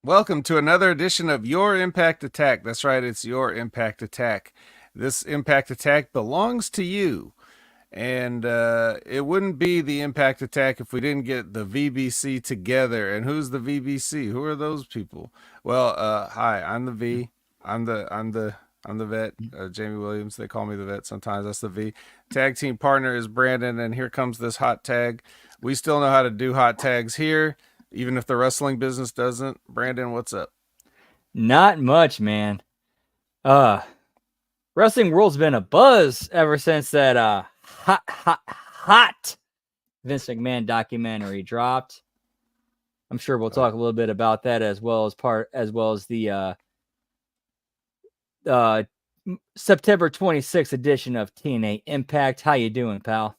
Welcome to another edition of Your Impact Attack. That's right, it's Your Impact Attack. This Impact Attack belongs to you. And it wouldn't be the Impact Attack if we didn't get the VBC together. And who's the VBC? Who are those people? Well, hi, I'm the V. I'm the vet, Jamie Williams. They call me the vet sometimes. That's the V. Tag team partner is Brandon, and here comes this hot tag. We still know how to do hot tags here, even if the wrestling business doesn't. Brandon, what's up? Not much, man. Uh Wrestling world's been a buzz ever since that hot Vince McMahon documentary dropped. I'm sure we'll talk a little bit about that as well as the September 26th edition of TNA Impact. How you doing, pal?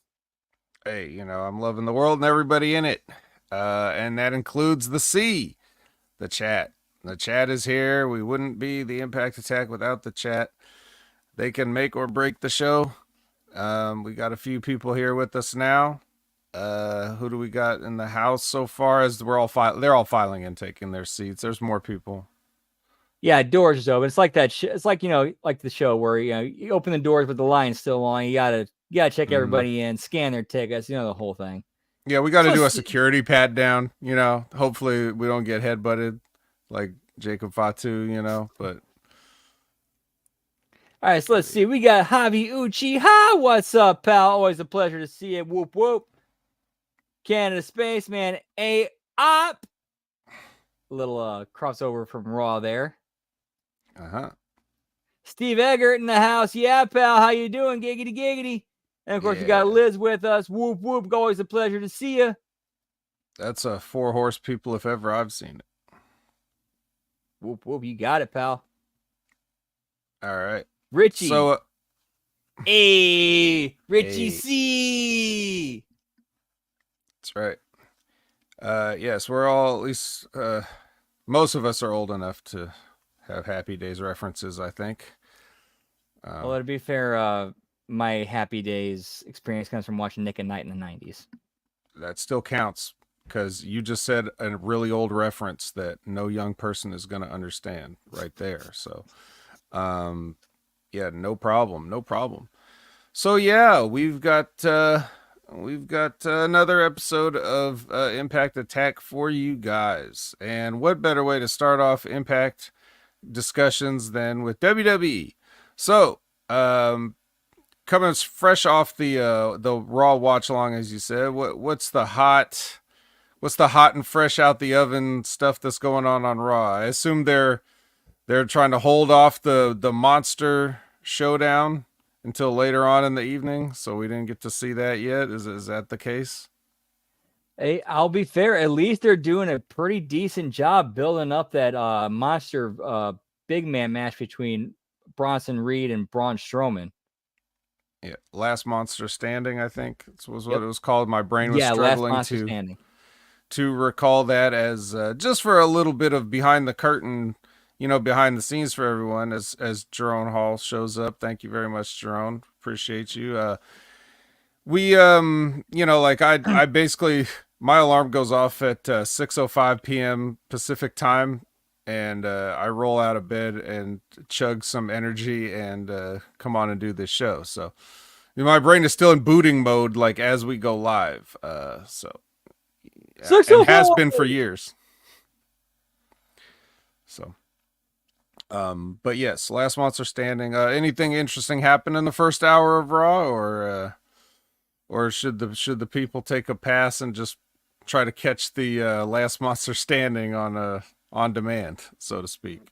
Hey, I'm loving the world and everybody in it. And that includes the C, the chat. The chat is here. We wouldn't be the Impact Attack without the chat. They can make or break the show. We got a few people here with us now. Who do we got in the house so far? As they're all filing in, taking their seats. There's more people. Yeah, doors is open. It's like that. It's like like the show where you open the doors, but the line's still on. You gotta check everybody in, scan their tickets. The whole thing. Yeah, we got to do a security pat down. Hopefully we don't get headbutted like Jacob Fatu. But all right, so let's see. We got Javi Uchiha. What's up, pal? Always a pleasure to see you. Whoop whoop. Canada Spaceman A up. A little crossover from Raw there. Steve Eggert in the house. Yeah, pal. How you doing? Giggity giggity. And of course, you got Liz with us. Whoop whoop. Always a pleasure to see you. That's a 4-horse people if ever I've seen it. Whoop whoop. You got it, pal. All right. Richie. So, Richie C. That's right. Yes, we're all, at least most of us are old enough to have Happy Days references, I think. Well, to be fair, my Happy Days experience comes from watching Nick at Night in the 90s. That still counts because you just said a really old reference that no young person is going to understand right there. So, yeah, no problem. So yeah, we've got another episode of Impact Attack for you guys. And what better way to start off Impact discussions than with WWE? So, coming fresh off the Raw watch along, as you said, what's the hot and fresh out the oven stuff that's going on Raw? I assume they're trying to hold off the monster showdown until later on in the evening, so we didn't get to see that yet. Is that the case? Hey, I'll be fair. At least they're doing a pretty decent job building up that monster big man match between Bronson Reed and Braun Strowman. Yeah, Last Monster Standing, I think was what it was called. My brain was struggling to recall that as just for a little bit of behind the curtain, behind the scenes for everyone as Jerome Hall shows up. Thank you very much, Jerome. Appreciate you. We I basically, my alarm goes off at 6:05 p.m. Pacific time, and I roll out of bed and chug some energy and come on and do this show. So my brain is still in booting mode, like as we go live. And has been for years. So, but yes, Last Monster Standing. Anything interesting happen in the first hour of Raw, or should the people take a pass and just try to catch the Last Monster Standing on demand, so to speak?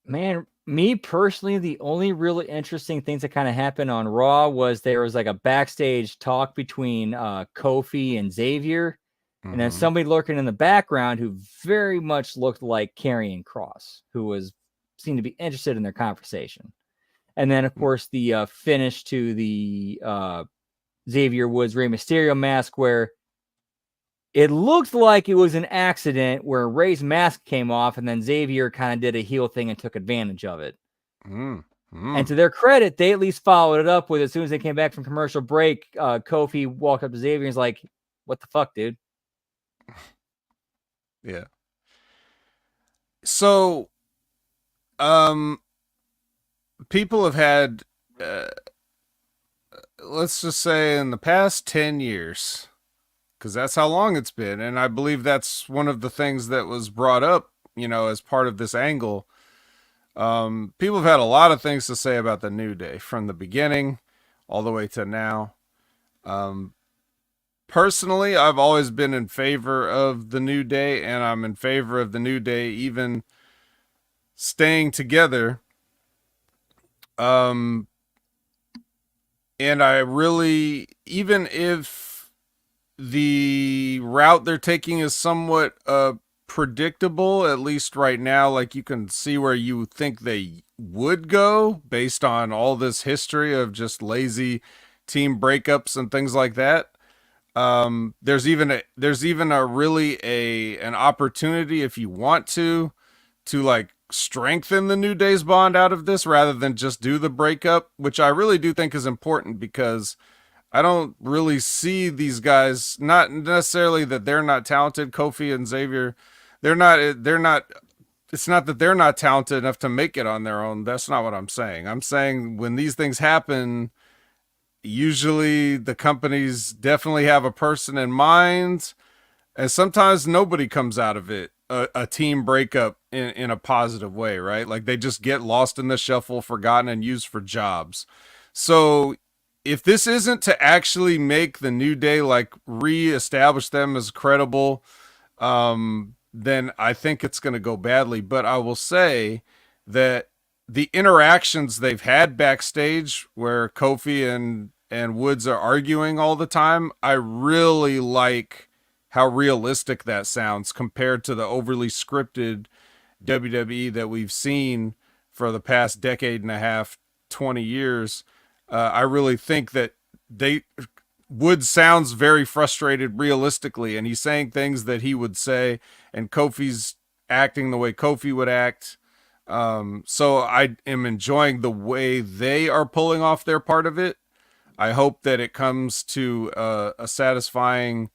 Man, me personally, the only really interesting things that kind of happened on Raw was there was like a backstage talk between Kofi and Xavier, and then somebody lurking in the background who very much looked like Karrion Kross, who seemed to be interested in their conversation. And then, of course, the finish to the Xavier Woods Rey Mysterio mask, where it looked like it was an accident where Rey's mask came off, and then Xavier kind of did a heel thing and took advantage of it. And to their credit, they at least followed it up with, as soon as they came back from commercial break, Kofi walked up to Xavier and was like, "What the fuck, dude?" Yeah. So, um, people have had, uh, let's just say, in the past 10 years, because that's how long it's been, and I believe that's one of the things that was brought up, as part of this angle. People have had a lot of things to say about the New Day from the beginning all the way to now. Um, Personally, I've always been in favor of the New Day, and I'm in favor of the New Day even staying together. Um, and I really, even if the route they're taking is somewhat predictable, at least right now, like you can see where you think they would go based on all this history of just lazy team breakups and things like that. There's even a really a an opportunity if you want to like strengthen the New Day's bond out of this rather than just do the breakup, which I really do think is important because I don't really see these guys, not necessarily that they're not talented. Kofi and Xavier, they're not it's not that they're not talented enough to make it on their own. That's not what I'm saying. I'm saying when these things happen, usually the companies definitely have a person in mind, and sometimes nobody comes out of it a team breakup in a positive way, right? Like they just get lost in the shuffle, forgotten, and used for jobs. So if this isn't to actually make the New Day like re-establish them as credible, then I think it's going to go badly. But I will say that the interactions they've had backstage, where Kofi and Woods are arguing all the time, I really like how realistic that sounds compared to the overly scripted WWE that we've seen for the past decade and a half, 20 years. I really think that they Wood sounds very frustrated realistically, and he's saying things that he would say, and Kofi's acting the way Kofi would act. So I am enjoying the way they are pulling off their part of it. I hope that it comes to a satisfying,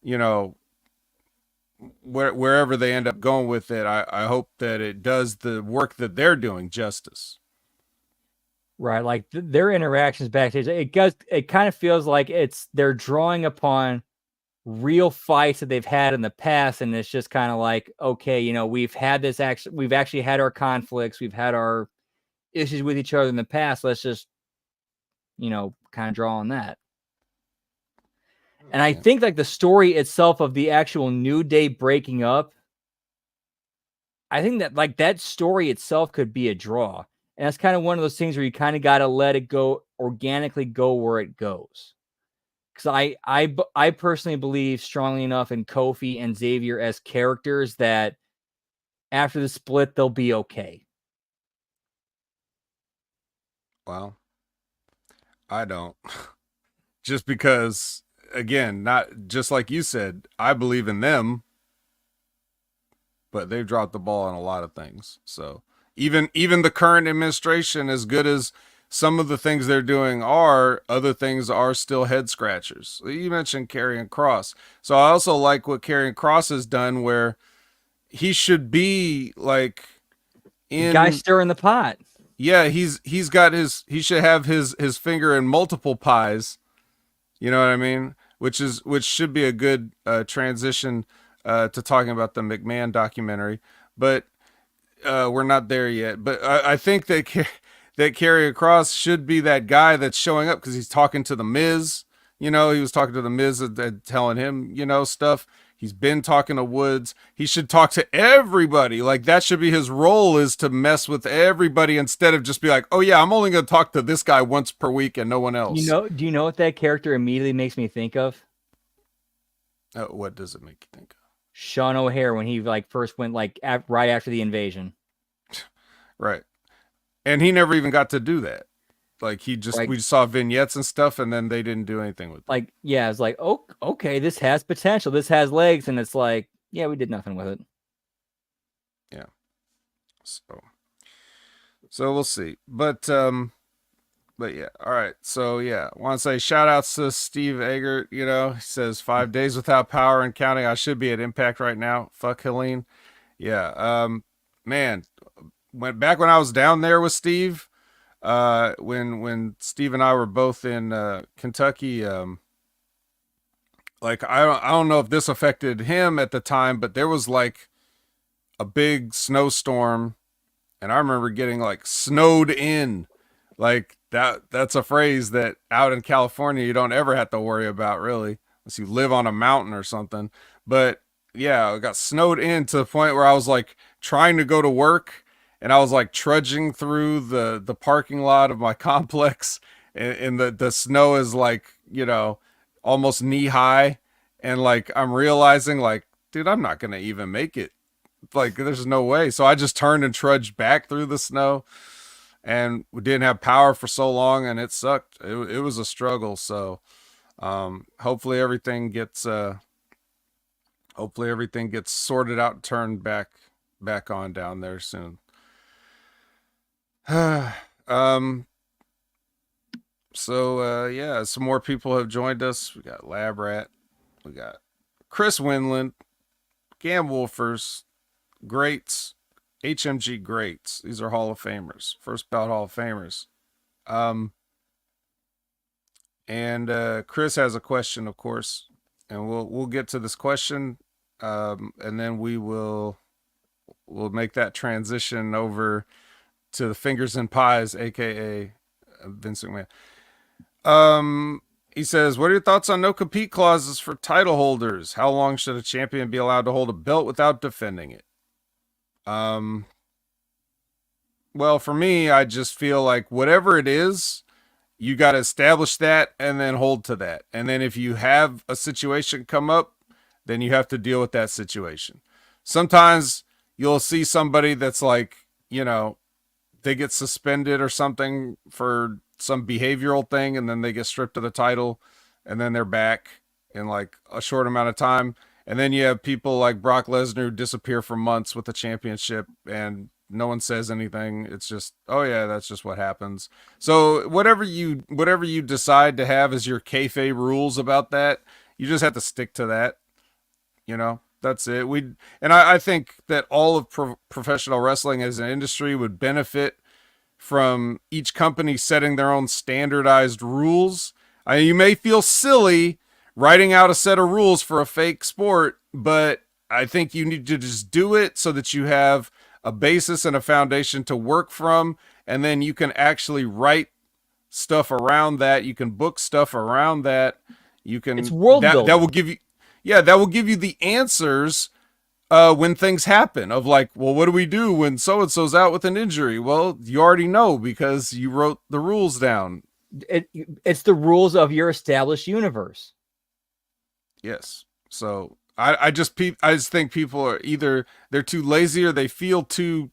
you know, wherever they end up going with it. I hope that it does the work that they're doing justice. Right, like their interactions backstage, it kind of feels like they're drawing upon real fights that they've had in the past, and it's just kind of like, okay, we've actually had our conflicts, we've had our issues with each other in the past. Let's just, kind of draw on that. And I think like the story itself of the actual New Day breaking up, I think that like that story itself could be a draw. And that's kind of one of those things where you kind of got to let it go, organically go where it goes. Because I personally believe strongly enough in Kofi and Xavier as characters that after the split, they'll be okay. Well, I don't. Just because, again, not just like you said, I believe in them, but they've dropped the ball on a lot of things. So even the current administration, as good as some of the things they're doing are, other things are still head scratchers. You mentioned Karrion Kross. So I also like what Karrion Kross has done, where he should be like in guy stirring the pot. Yeah, he should have his finger in multiple pies. You know what I mean? Which should be a good transition to talking about the McMahon documentary. But we're not there yet. But I think that Karrion Kross should be that guy that's showing up because he's talking to the Miz. He was talking to the Miz and telling him, stuff. He's been talking to Woods. He should talk to everybody. Like that should be his role, is to mess with everybody instead of just be like, oh yeah, I'm only going to talk to this guy once per week and no one else. Do you know what that character immediately makes me think of? What does it make you think of? Sean O'Hare when he like first went like right after the invasion. Right. And he never even got to do that. Like we just saw vignettes and stuff, and then they didn't do anything with it. Like, yeah, it's like, oh, okay, this has potential, this has legs, and it's like, yeah, we did nothing with it. Yeah. So we'll see. But yeah, all right. So yeah, I want to say shout outs to Steve Eggert. He says 5 days without power and counting. I should be at Impact right now. Fuck Helene. Yeah. man, when I was down there with Steve, when Steve and I were both in Kentucky, like I don't know if this affected him at the time, but there was like a big snowstorm, and I remember getting like snowed in. Like that's a phrase that out in California you don't ever have to worry about really, unless you live on a mountain or something. But yeah, I got snowed in to the point where I was like trying to go to work, and I was like trudging through the parking lot of my complex, and the snow is like, almost knee high, and like I'm realizing like, dude, I'm not gonna even make it. Like there's no way. So I just turned and trudged back through the snow, and we didn't have power for so long, and it sucked. It was a struggle. So hopefully everything gets sorted out and turned back on down there soon. So yeah, some more people have joined us. We got Lab Rat, we got Chris Winland, Gam Wolfers, Greats, HMG Greats. These are Hall of Famers, first bout Hall of Famers. And Chris has a question, of course, and we'll get to this question, and then we'll make that transition over to the Fingers and Pies, aka Vince McMahon. He says, what are your thoughts on no compete clauses for title holders? How long should a champion be allowed to hold a belt without defending it? Well, for me, I just feel like whatever it is, you got to establish that and then hold to that. And then if you have a situation come up, then you have to deal with that situation. Sometimes you'll see somebody that's like, they get suspended or something for some behavioral thing, and then they get stripped of the title, and then they're back in like a short amount of time. And then you have people like Brock Lesnar who disappear for months with the championship, and no one says anything. It's just, oh yeah, that's just what happens. So whatever you decide to have as your kayfabe rules about that, you just have to stick to that. That's it. I think that all of professional wrestling as an industry would benefit from each company setting their own standardized rules. You may feel silly writing out a set of rules for a fake sport, but I think you need to just do it so that you have a basis and a foundation to work from, and then you can actually write stuff around that. You can book stuff around that. It's world building. That will give you, that will give you the answers when things happen of like, well, what do we do when so-and-so's out with an injury? Well, you already know because you wrote the rules down. It's the rules of your established universe. Yes. So I just think people are either they're too lazy or they feel too,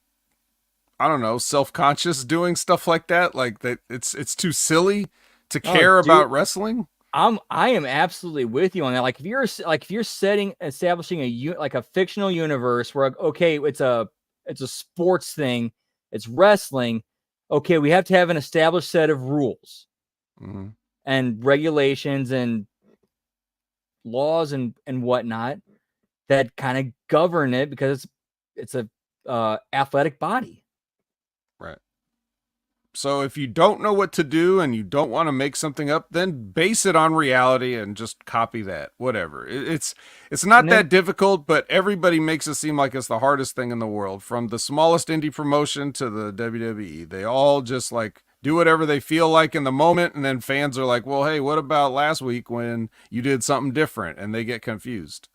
I don't know, self-conscious doing stuff like that. Like that it's too silly to care about wrestling. I am absolutely with you on that. Like if you're establishing a fictional universe where, okay, it's a sports thing, it's wrestling. Okay, we have to have an established set of rules and regulations and laws and whatnot that kind of govern it, because it's a athletic body. Right. So if you don't know what to do and you don't want to make something up, then base it on reality and just copy that. Whatever. It's not that difficult, but everybody makes it seem like it's the hardest thing in the world. From the smallest indie promotion to the WWE, they all just like do whatever they feel like in the moment, and then fans are like, well, hey, what about last week when you did something different? And they get confused.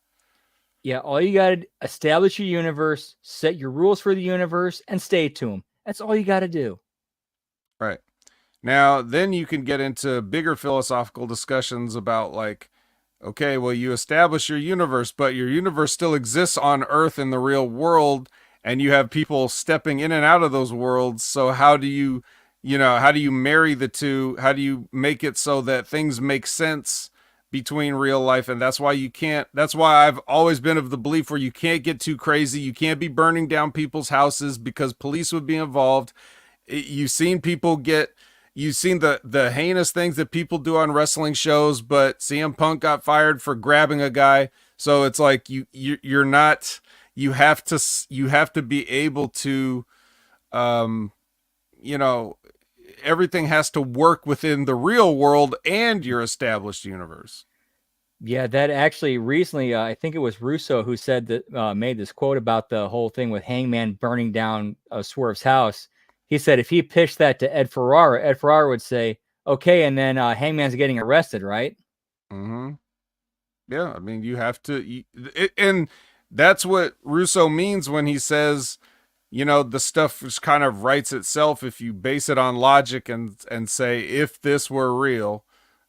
Yeah, all you got to establish your universe, set your rules for the universe, and stay to them. That's all you got to do. Right. Now, then you can get into bigger philosophical discussions about like, okay, well, you establish your universe, but your universe still exists on Earth in the real world, and you have people stepping in and out of those worlds. So how do you marry the two? How do you make it so that things make sense between real life? And that's why I've always been of the belief where you can't get too crazy. You can't be burning down people's houses because police would be involved. You've seen the heinous things that people do on wrestling shows, but CM Punk got fired for grabbing a guy. So it's like you're not you have to be able to, um, you know, everything has to work within the real world and your established universe. Yeah, that actually recently, I think it was Russo who said that, made this quote about the whole thing with Hangman burning down Swerve's house. He said if he pitched that to Ed Ferrara would say, okay, and then Hangman's getting arrested, right? Mm-hmm. Yeah, I mean, you have to, and that's what Russo means when he says, the stuff just kind of writes itself if you base it on logic and say if this were real,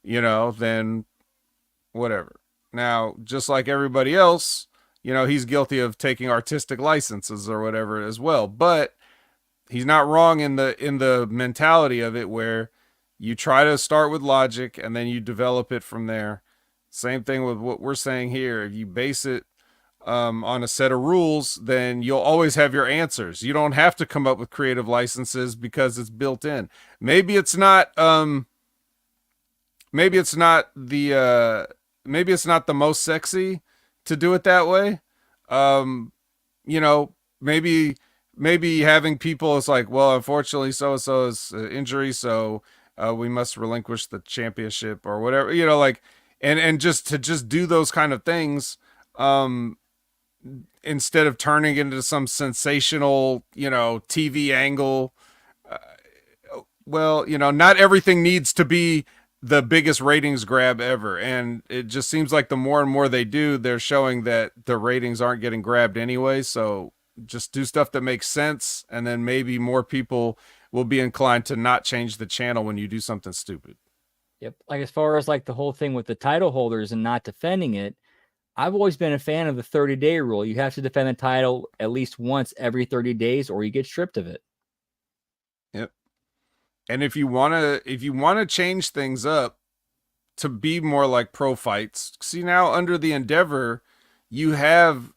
then whatever. Now, just like everybody else, he's guilty of taking artistic licenses or whatever as well, but he's not wrong in the mentality of it where you try to start with logic and then you develop it from there. Same thing with what we're saying here. If you base it on a set of rules, then you'll always have your answers. You don't have to come up with creative licenses because it's built in. Maybe it's not. Maybe it's not the. Maybe it's not the most sexy to do it that way. Um, maybe having people is like, well, unfortunately, so and so is injury, so we must relinquish the championship or whatever. Like, and just do those kind of things. Instead of turning into some sensational, TV angle. Uh, well, not everything needs to be the biggest ratings grab ever. And it just seems like the more and more they do, they're showing that the ratings aren't getting grabbed anyway. So just do stuff that makes sense. And then maybe more people will be inclined to not change the channel when you do something stupid. Yep. Like as far as like the whole thing with the title holders and not defending it, I've always been a fan of the 30-day rule. You have to defend the title at least once every 30 days or you get stripped of it. Yep. And if you want to change things up to be more like pro fights, see now under the Endeavor, you have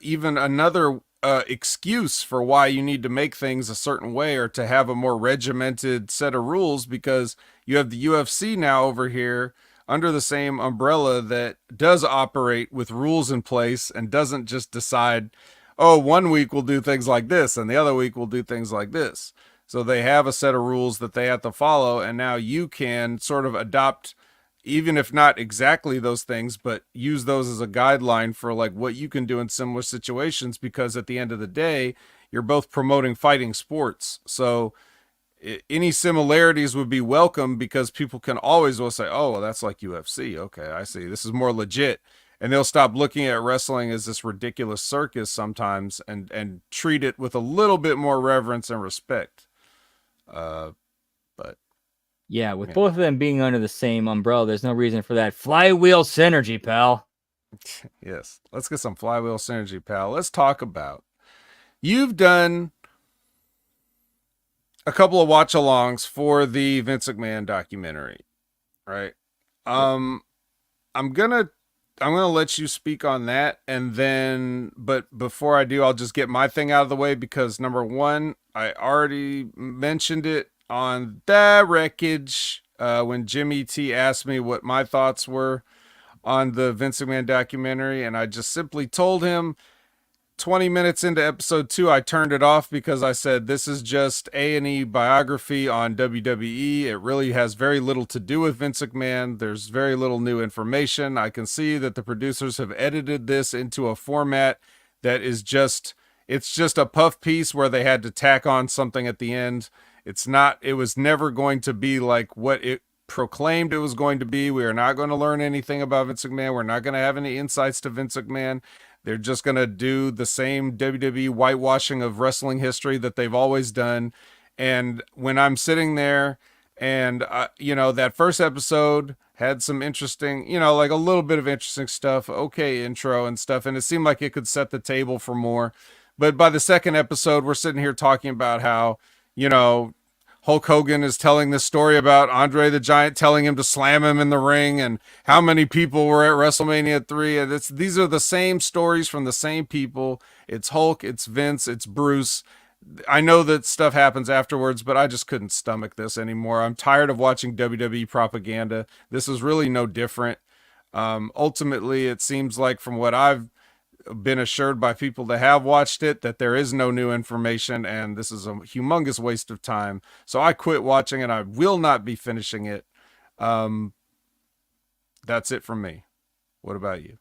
even another excuse for why you need to make things a certain way or to have a more regimented set of rules because you have the UFC now over here under the same umbrella that does operate with rules in place and doesn't just decide, oh, one week we'll do things like this and the other week we'll do things like this. So they have a set of rules that they have to follow, and now you can sort of adopt, even if not exactly those things, but use those as a guideline for like what you can do in similar situations. Because at the end of the day, you're both promoting fighting sports, so any similarities would be welcome because people can always will say, "Oh, well, that's like UFC. Okay, I see. This is more legit." And they'll stop looking at wrestling as this ridiculous circus sometimes and treat it with a little bit more reverence and respect. But yeah, with both of them being under the same umbrella, there's no reason for that flywheel synergy, pal. Yes, let's get some flywheel synergy, pal. Let's talk about, you've done a couple of watch alongs for the Vince McMahon documentary, right? Um, I'm gonna let you speak on that, and then, but before I do, I'll just get my thing out of the way because number one, I already mentioned it on the wreckage when Jimmy T asked me what my thoughts were on the Vince McMahon documentary, and I just simply told him 20 minutes into episode 2 I turned it off because I said this is just A&E biography on WWE. It really has very little to do with Vince McMahon. There's very little new information. I can see that the producers have edited this into a format that is just, it's just a puff piece where they had to tack on something at the end. It was never going to be like what it proclaimed it was going to be. We are not going to learn anything about Vince McMahon. We're not going to have any insights to Vince McMahon. They're just going to do the same WWE whitewashing of wrestling history that they've always done. And when I'm sitting there and, that first episode had some interesting, like a little bit of interesting stuff, okay, intro and stuff. And it seemed like it could set the table for more. But by the second episode, we're sitting here talking about how, Hulk Hogan is telling this story about Andre the Giant telling him to slam him in the ring and how many people were at WrestleMania 3. And these are the same stories from the same people. It's Hulk, it's Vince, it's Bruce. I know that stuff happens afterwards, but I just couldn't stomach this anymore. I'm tired of watching WWE propaganda. This is really no different. Ultimately, it seems like from what I've been assured by people that have watched it that there is no new information and this is a humongous waste of time. So I quit watching it. I will not be finishing it. That's it from me. What about you?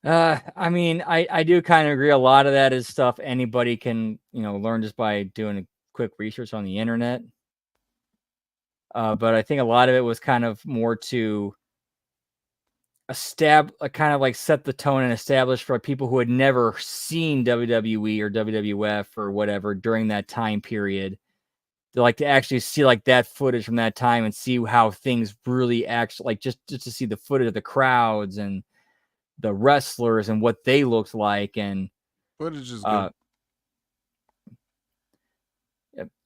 I mean, I do kind of agree. A lot of that is stuff anybody can, learn just by doing a quick research on the internet. But I think a lot of it was kind of more to kind of like set the tone and establish for people who had never seen WWE or WWF or whatever during that time period. To actually see like that footage from that time and see how things really actually like just to see the footage of the crowds and the wrestlers and what they looked like, and footage is good.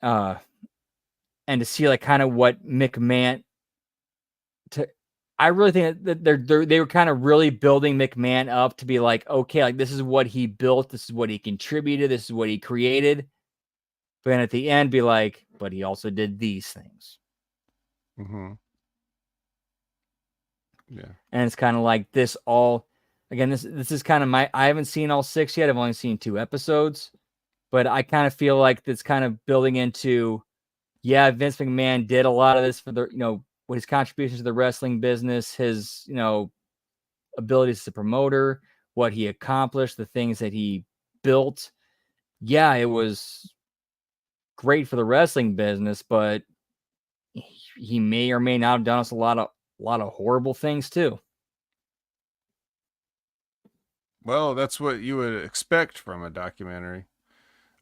And to see like kind of what McMahon I really think that they were kind of really building McMahon up to be like, okay, like this is what he built, this is what he contributed, this is what he created. But then at the end be like, but he also did these things. Mm-hmm. Yeah. And it's kind of like this all, again, this is kind of I haven't seen all 6 yet. I've only seen 2 episodes, but I kind of feel like it's kind of building into, yeah, Vince McMahon did a lot of this for the, with his contributions to the wrestling business, his, abilities as a promoter, what he accomplished, the things that he built. Yeah, it was great for the wrestling business, but he may or may not have done us a lot of horrible things too. Well, that's what you would expect from a documentary.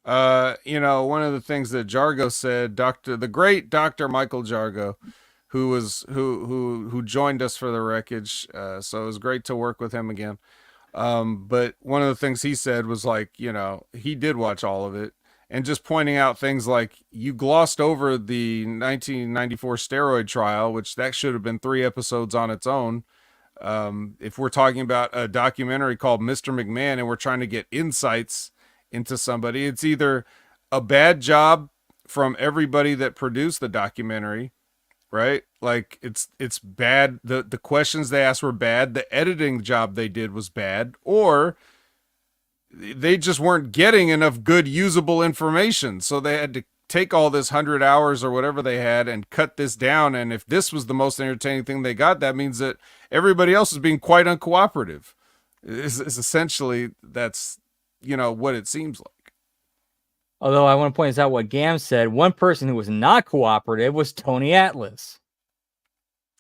One of the things that Jargo said, the great Dr. Michael Jargo, who joined us for the wreckage. So it was great to work with him again. But one of the things he said was like, he did watch all of it, and just pointing out things like you glossed over the 1994 steroid trial, which that should have been 3 episodes on its own. If we're talking about a documentary called Mr. McMahon and we're trying to get insights into somebody, it's either a bad job from everybody that produced the documentary, right? Like it's bad. The questions they asked were bad. The editing job they did was bad, or they just weren't getting enough good usable information. So they had to take all this 100 hours or whatever they had and cut this down. And if this was the most entertaining thing they got, that means that everybody else is being quite uncooperative. Is essentially that's, what it seems like. Although I want to point out what Gam said. One person who was not cooperative was Tony Atlas.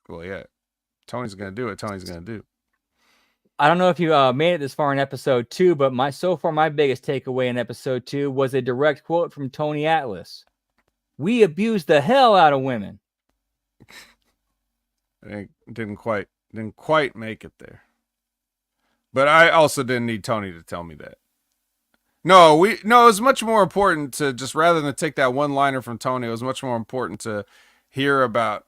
Well, yeah, Tony's going to do what Tony's going to do. I don't know if you made it this far in episode 2, but my biggest takeaway in episode 2 was a direct quote from Tony Atlas. "We abuse the hell out of women." I didn't quite make it there. But I also didn't need Tony to tell me that. No, it was much more important to just, rather than take that one liner from Tony, it was much more important to hear about,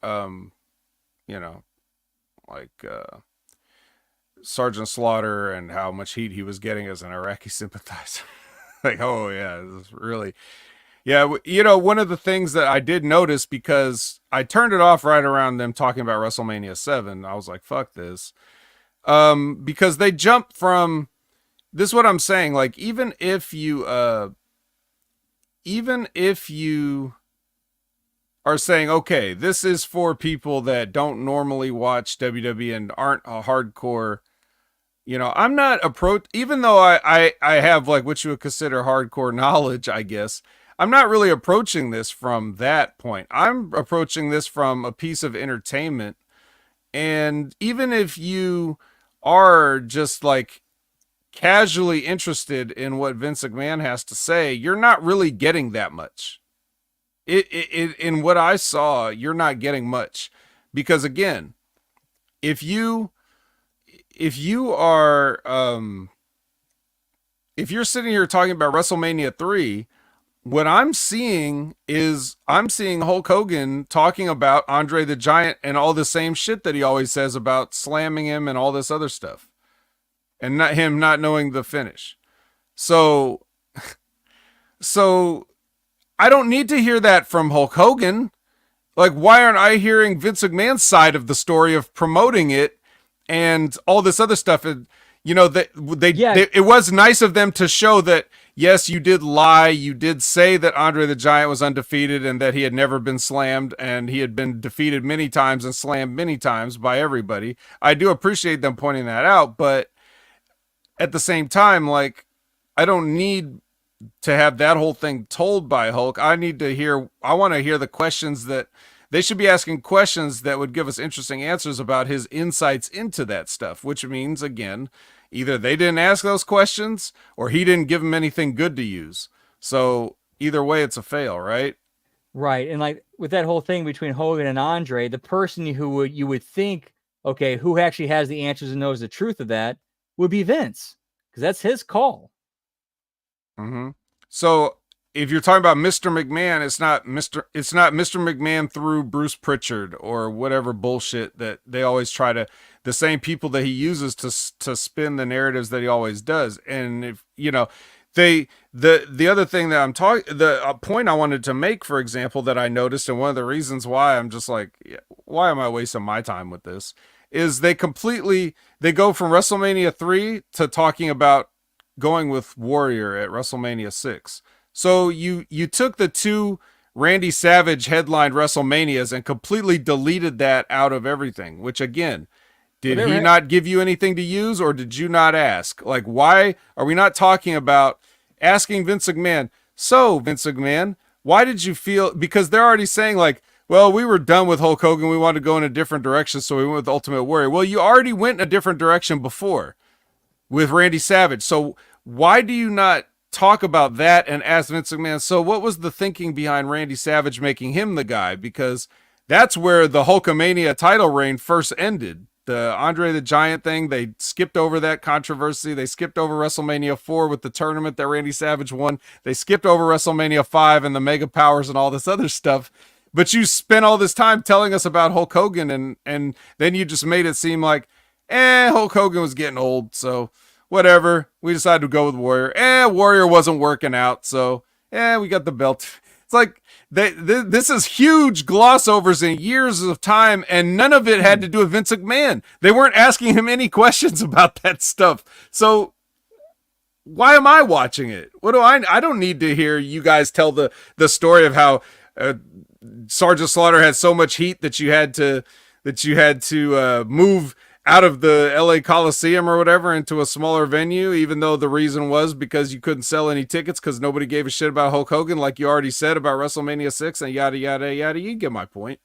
Sergeant Slaughter and how much heat he was getting as an Iraqi sympathizer. Like, oh yeah, this is really, yeah. One of the things that I did notice, because I turned it off right around them talking about WrestleMania 7. I was like, fuck this. Because they jumped from, this is what I'm saying. Like, even if you are saying, okay, this is for people that don't normally watch WWE and aren't a hardcore, I'm not even though I have like what you would consider hardcore knowledge, I guess, I'm not really approaching this from that point. I'm approaching this from a piece of entertainment. And even if you are just like casually interested in what Vince McMahon has to say, you're not really getting that much. In what I saw, you're not getting much, because again, if you are if you're sitting here talking about WrestleMania 3, what I'm seeing is Hulk Hogan talking about Andre the Giant and all the same shit that he always says about slamming him and all this other stuff, and not knowing the finish. So I don't need to hear that from Hulk Hogan. Like, why aren't I hearing Vince McMahon's side of the story of promoting it and all this other stuff. And, you know, Yeah. it was nice of them to show that, yes, you did lie. You did say that Andre the Giant was undefeated and that he had never been slammed, and he had been defeated many times and slammed many times by everybody. I do appreciate them pointing that out, but at the same time, like, I don't need to have that whole thing told by Hulk. I want to hear the questions that they should be asking, questions that would give us interesting answers about his insights into that stuff, which means, again, either they didn't ask those questions or he didn't give them anything good to use. So either way, it's a fail, right? Right. And like with that whole thing between Hogan and Andre, the person who you would think, okay, who actually has the answers and knows the truth of that would be Vince, because that's his call. Mm-hmm. So if you're talking about Mr. McMahon, it's not Mr. McMahon through Bruce Pritchard or whatever bullshit that they always try to, the same people that he uses to spin the narratives that he always does. And if you know, the other thing that I'm talking, the point I wanted to make, for example, that I noticed, and one of the reasons why I'm just like, why am I wasting my time with this, is they go from WrestleMania 3 to talking about going with Warrior at WrestleMania 6. So you took the two Randy Savage headlined WrestleManias and completely deleted that out of everything, which again, did he not give you anything to use, or did you not ask? Like, why are we not talking about asking Vince McMahon? So, Vince McMahon, why did you feel, because they're already saying like, well, we were done with Hulk Hogan. We wanted to go in a different direction. So we went with Ultimate Warrior. Well, you already went in a different direction before with Randy Savage. So why do you not talk about that and ask Vince McMahon, so what was the thinking behind Randy Savage making him the guy? Because that's where the Hulkamania title reign first ended. The Andre the Giant thing, they skipped over that controversy. They skipped over WrestleMania 4 with the tournament that Randy Savage won. They skipped over WrestleMania 5 and the Mega Powers and all this other stuff. But you spent all this time telling us about Hulk Hogan, and then you just made it seem like, Hulk Hogan was getting old, so whatever. We decided to go with Warrior. Warrior wasn't working out, so we got the belt. It's like this is huge glossovers in years of time, and none of it had to do with Vince McMahon. They weren't asking him any questions about that stuff. So why am I watching it? What do I don't need to hear you guys tell the story of how Sergeant Slaughter had so much heat that you had to move out of the LA Coliseum or whatever into a smaller venue, even though the reason was because you couldn't sell any tickets because nobody gave a shit about Hulk Hogan, like you already said about WrestleMania 6 and yada, yada, yada. You get my point.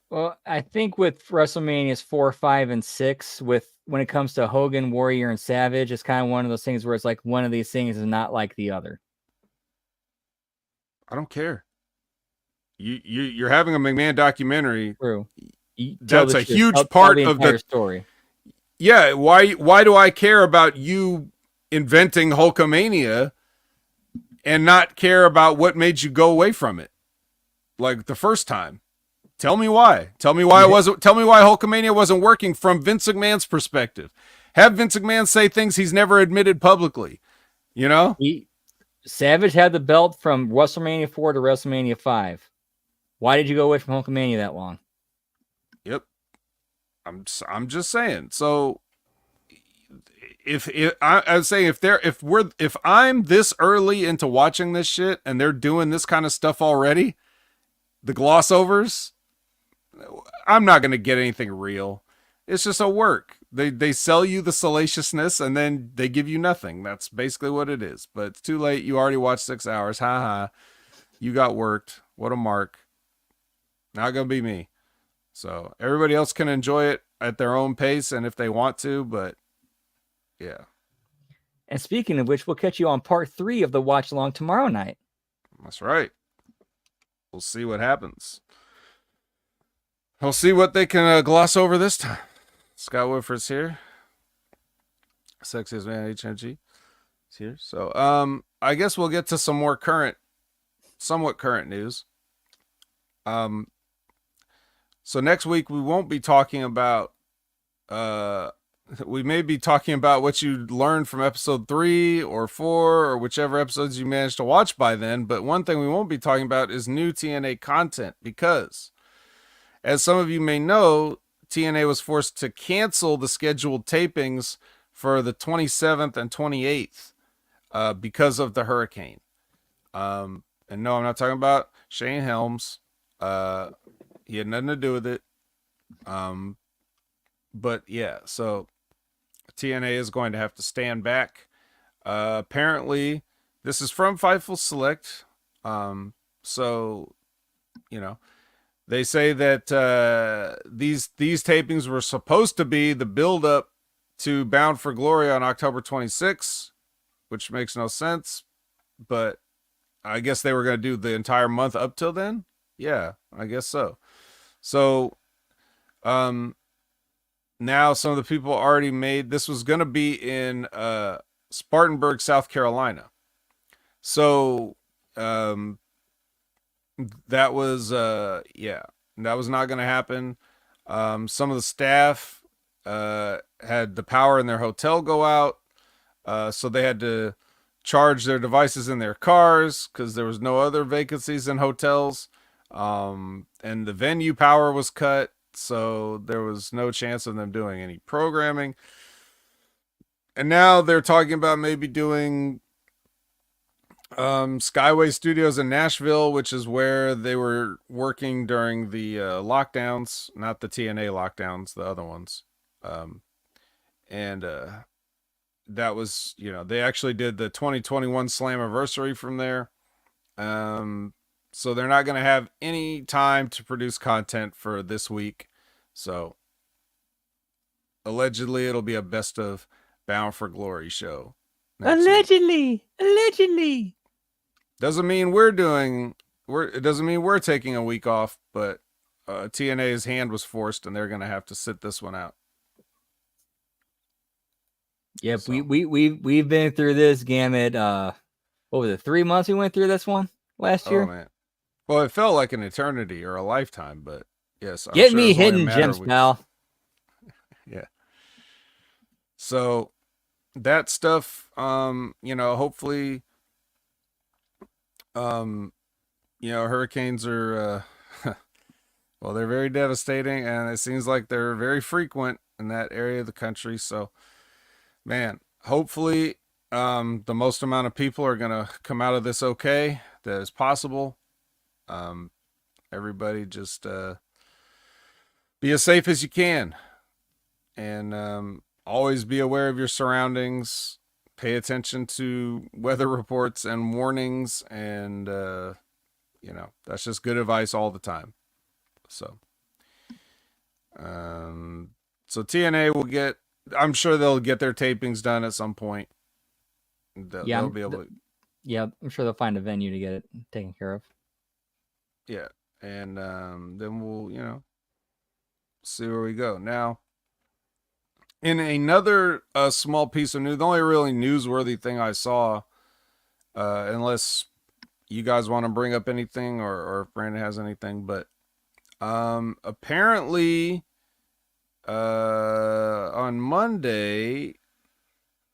Well, I think with WrestleManias 4, 5, and 6, when it comes to Hogan, Warrior, and Savage, it's kind of one of those things where it's like one of these things is not like the other. I don't care. You're having a McMahon documentary. True. That's a huge part of the story. Yeah, why do I care about you inventing Hulkamania and not care about what made you go away from it? Like the first time. Tell me why. Tell me why Hulkamania wasn't working from Vince McMahon's perspective. Have Vince McMahon say things he's never admitted publicly. You know? Savage had the belt from WrestleMania 4 to WrestleMania 5. Why did you go away from Hulkamania that long? Yep. I'm just saying. So if I'm saying if I'm this early into watching this shit and they're doing this kind of stuff already, the glossovers, I'm not going to get anything real. It's just a work. They sell you the salaciousness and then they give you nothing. That's basically what it is. But it's too late. You already watched 6 hours. Ha ha. You got worked. What a mark. Not going to be me. So everybody else can enjoy it at their own pace and if they want to, but yeah. And speaking of which, we'll catch you on part 3 of the watch along tomorrow night. That's right. We'll see what happens. We'll see what they can gloss over this time. Scott Woodford's here. Sexiest man HMG is here. So I guess we'll get to some more somewhat current news. So next week we won't be talking about we may be talking about what you learned from episode 3 or 4 or whichever episodes you managed to watch by then, but one thing we won't be talking about is new TNA content because, as some of you may know, TNA was forced to cancel the scheduled tapings for the 27th and 28th because of the hurricane. And no, I'm not talking about Shane Helms. He had nothing to do with it. But yeah, so TNA is going to have to stand back. Apparently, this is from Fightful Select. So, you know, they say that these tapings were supposed to be the build-up to Bound for Glory on October 26th, which makes no sense. But I guess they were going to do the entire month up till then. Yeah, I guess so. So, now some of the people already made, this was going to be in Spartanburg, South Carolina. So that was that was not going to happen. Some of the staff had the power in their hotel go out, so they had to charge their devices in their cars because there was no other vacancies in hotels, and the venue power was cut. So there was no chance of them doing any programming. And now they're talking about maybe doing Skyway Studios in Nashville, which is where they were working during the lockdowns, not the TNA lockdowns, the other ones. And that was, they actually did the 2021 Slammiversary from there. So they're not going to have any time to produce content for this week. So allegedly it'll be a best of Bound for Glory show. Allegedly. Doesn't mean it doesn't mean we're taking a week off, but TNA's hand was forced and they're going to have to sit this one out. Yep, so. we've been through this gamut. What was it, 3 months we went through this one last year? Man. Well, it felt like an eternity or a lifetime, but yes. Get me hidden gems, pal. Yeah. So that stuff, hopefully, hurricanes are, well, they're very devastating, and it seems like they're very frequent in that area of the country. So, man, hopefully, the most amount of people are going to come out of this okay that is possible. Everybody just be as safe as you can, and always be aware of your surroundings. Pay attention to weather reports and warnings, and that's just good advice all the time. So TNA will get, I'm sure they'll get their tapings done at some point. They'll be able to. Yeah, I'm sure they'll find a venue to get it taken care of. Yeah, and then we'll, see where we go. Now, in another small piece of news, the only really newsworthy thing I saw, unless you guys want to bring up anything or if Brandon has anything, but apparently on Monday,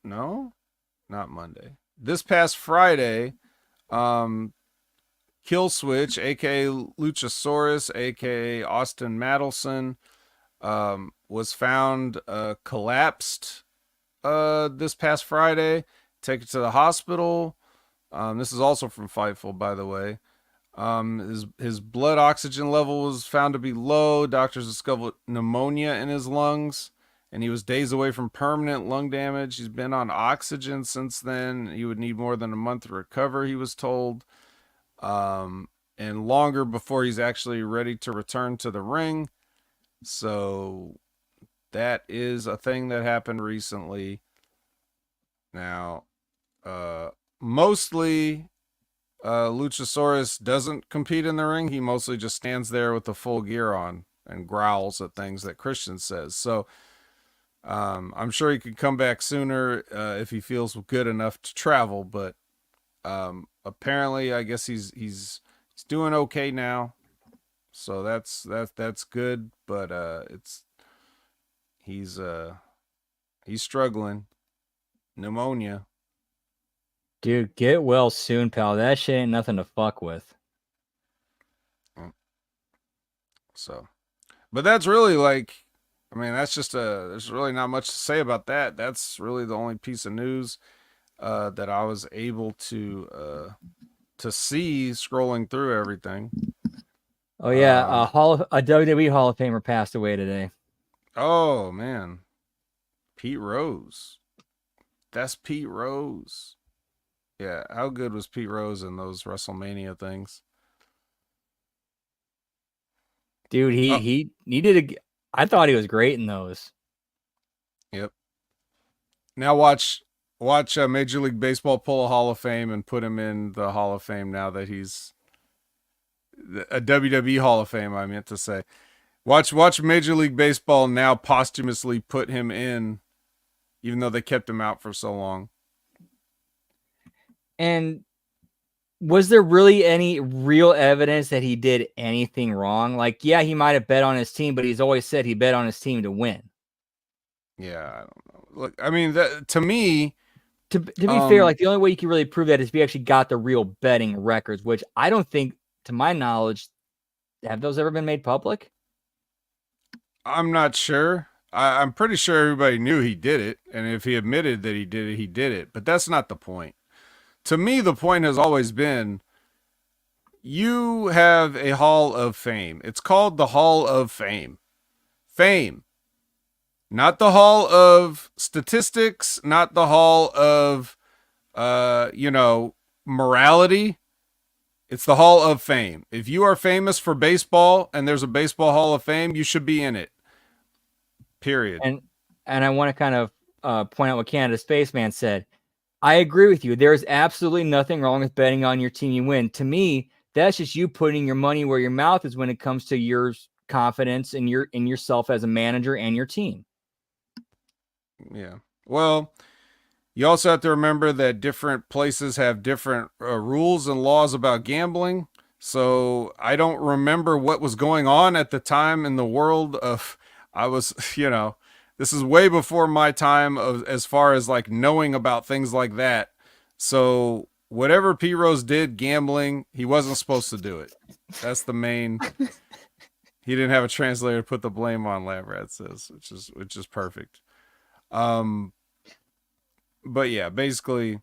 no, not Monday, this past Friday, Killswitch, aka Luchasaurus, aka Austin Madelson, was found collapsed this past Friday, taken to the hospital. This is also from Fightful, by the way. His blood oxygen level was found to be low. Doctors discovered pneumonia in his lungs, and he was days away from permanent lung damage. He's been on oxygen since then. He would need more than a month to recover, he was told. And longer before he's actually ready to return to the ring. So that is a thing that happened recently. Now, mostly Luchasaurus doesn't compete in the ring. He mostly just stands there with the full gear on and growls at things that Christian says. So I'm sure he could come back sooner if he feels good enough to travel, but apparently I guess he's doing okay now. So that's good, but he's struggling. Pneumonia. Dude, get well soon, pal. That shit ain't nothing to fuck with. So, but that's really like I mean, that's just there's really not much to say about that. That's really the only piece of news that I was able to see scrolling through everything. Oh yeah, a WWE Hall of Famer passed away today. Oh man, Pete Rose. That's Pete Rose. Yeah, how good was Pete Rose in those WrestleMania things? Dude, he did a. I thought he was great in those. Yep. Now watch Major League Baseball pull a Hall of Fame and put him in the Hall of Fame now that he's a WWE Hall of Fame. I meant to say, watch Major League Baseball now posthumously put him in, even though they kept him out for so long. And was there really any real evidence that he did anything wrong? Like, yeah, he might have bet on his team, but he's always said he bet on his team to win. Yeah, I don't know. Look, I mean, to me, to be fair, like the only way you can really prove that is if you actually got the real betting records, which I don't think, to my knowledge, have those ever been made public? I'm not sure. I'm pretty sure everybody knew he did it, and if he admitted that he did it, he did it. But that's not the point. To me, the point has always been you have a Hall of Fame. It's called the Hall of Fame. Fame. Not the Hall of Statistics, not the Hall of, morality. It's the Hall of Fame. If you are famous for baseball and there's a baseball Hall of Fame, you should be in it. Period. And I want to kind of point out what Canada Spaceman said. I agree with you. There is absolutely nothing wrong with betting on your team you win. To me, that's just you putting your money where your mouth is when it comes to your confidence in yourself as a manager and your team. Yeah. Well, you also have to remember that different places have different rules and laws about gambling. So I don't remember what was going on at the time in the world of, I was, this is way before my time of as far as like knowing about things like that. So whatever P Rose did gambling, he wasn't supposed to do it. That's the main. He didn't have a translator to put the blame on, Labrat says, which is perfect. But yeah, basically,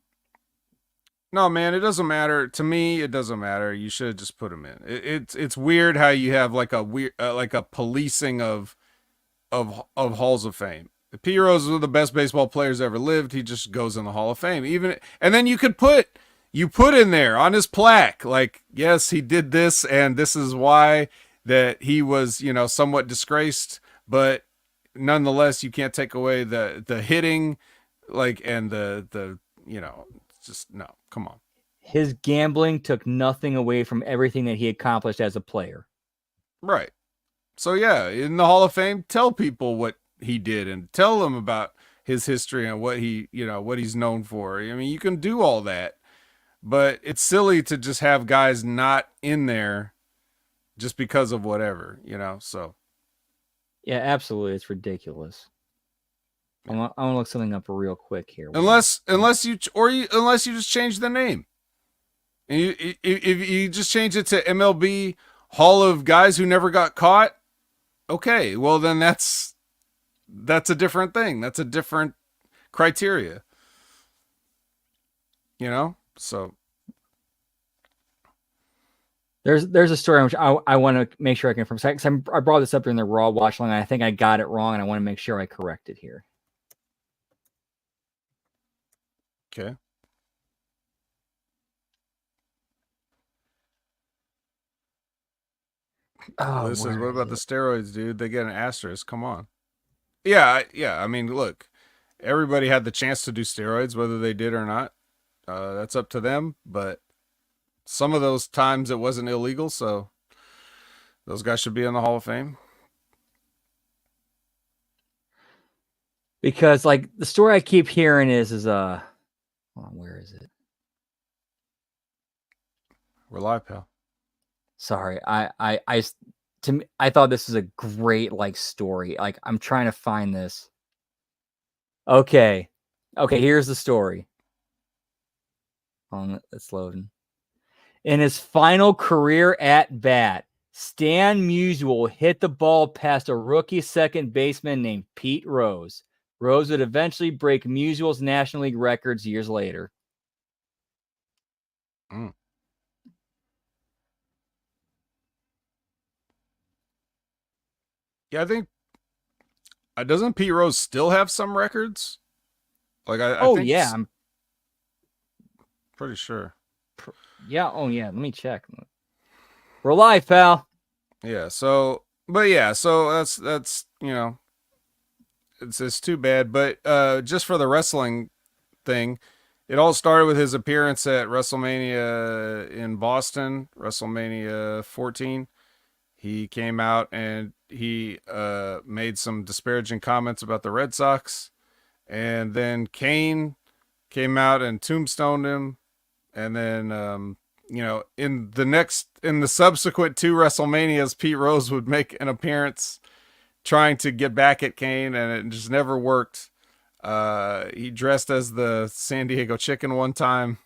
no, man, it doesn't matter to me. It doesn't matter. You should just put him in. It's weird how you have like a weird like a policing of halls of fame. The P Rose is one of the best baseball players ever lived. He just goes in the Hall of Fame. And then you could put in there on his plaque, like, yes, he did this, and this is why that he was, somewhat disgraced, but nonetheless, you can't take away the hitting, like, and the just no, come on. His gambling took nothing away from everything that he accomplished as a player. Right. So yeah, in the Hall of Fame, tell people what he did and tell them about his history and what what he's known for. I mean, you can do all that, but it's silly to just have guys not in there just because of whatever, so. Yeah, absolutely. It's ridiculous. I want to look something up real quick here. Unless you just change the name. And if you just change it to MLB Hall of Guys Who Never Got Caught, okay, well then that's a different thing. That's a different criteria. So there's a story which I want to make sure I confirm. Because I brought this up during the Raw watch long, and I think I got it wrong, and I want to make sure I correct it here. Okay. Oh, what about the steroids, dude? They get an asterisk. Come on. Yeah. I mean, look, everybody had the chance to do steroids, whether they did or not. That's up to them. But some of those times it wasn't illegal, so those guys should be in the Hall of Fame. Because like the story I keep hearing is hold on, where is it? We're live, pal. Sorry, I thought this was a great like story. Like I'm trying to find this. Okay, here's the story. Hold on, it's loading. In his final career at bat, Stan Musial hit the ball past a rookie second baseman named Pete Rose. Rose would eventually break Musial's National League records years later. Mm. Yeah, I think doesn't Pete Rose still have some records? Like I think yeah, I'm pretty sure. Yeah, let me check. We're live, pal. Yeah, so that's it's too bad, but just for the wrestling thing, it all started with his appearance at WrestleMania in Boston, WrestleMania 14. He came out and he made some disparaging comments about the Red Sox, and then Kane came out and tombstoned him, and then in the subsequent two WrestleManias, Pete Rose would make an appearance trying to get back at Kane, and it just never worked. He dressed as the San Diego Chicken one time,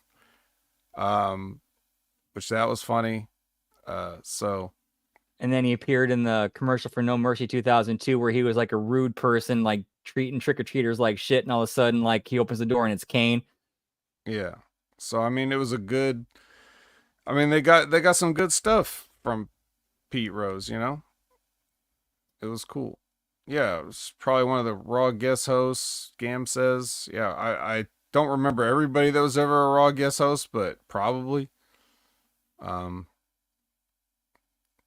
which that was funny. And then he appeared in the commercial for No Mercy 2002, where he was like a rude person, like treating trick-or-treaters like shit, and all of a sudden, like, he opens the door and it's Kane. Yeah. So I mean, it was a good. I mean, they got some good stuff from Pete Rose. It was cool. Yeah, it was probably one of the Raw guest hosts. Gam says, yeah, I don't remember everybody that was ever a Raw guest host, but probably.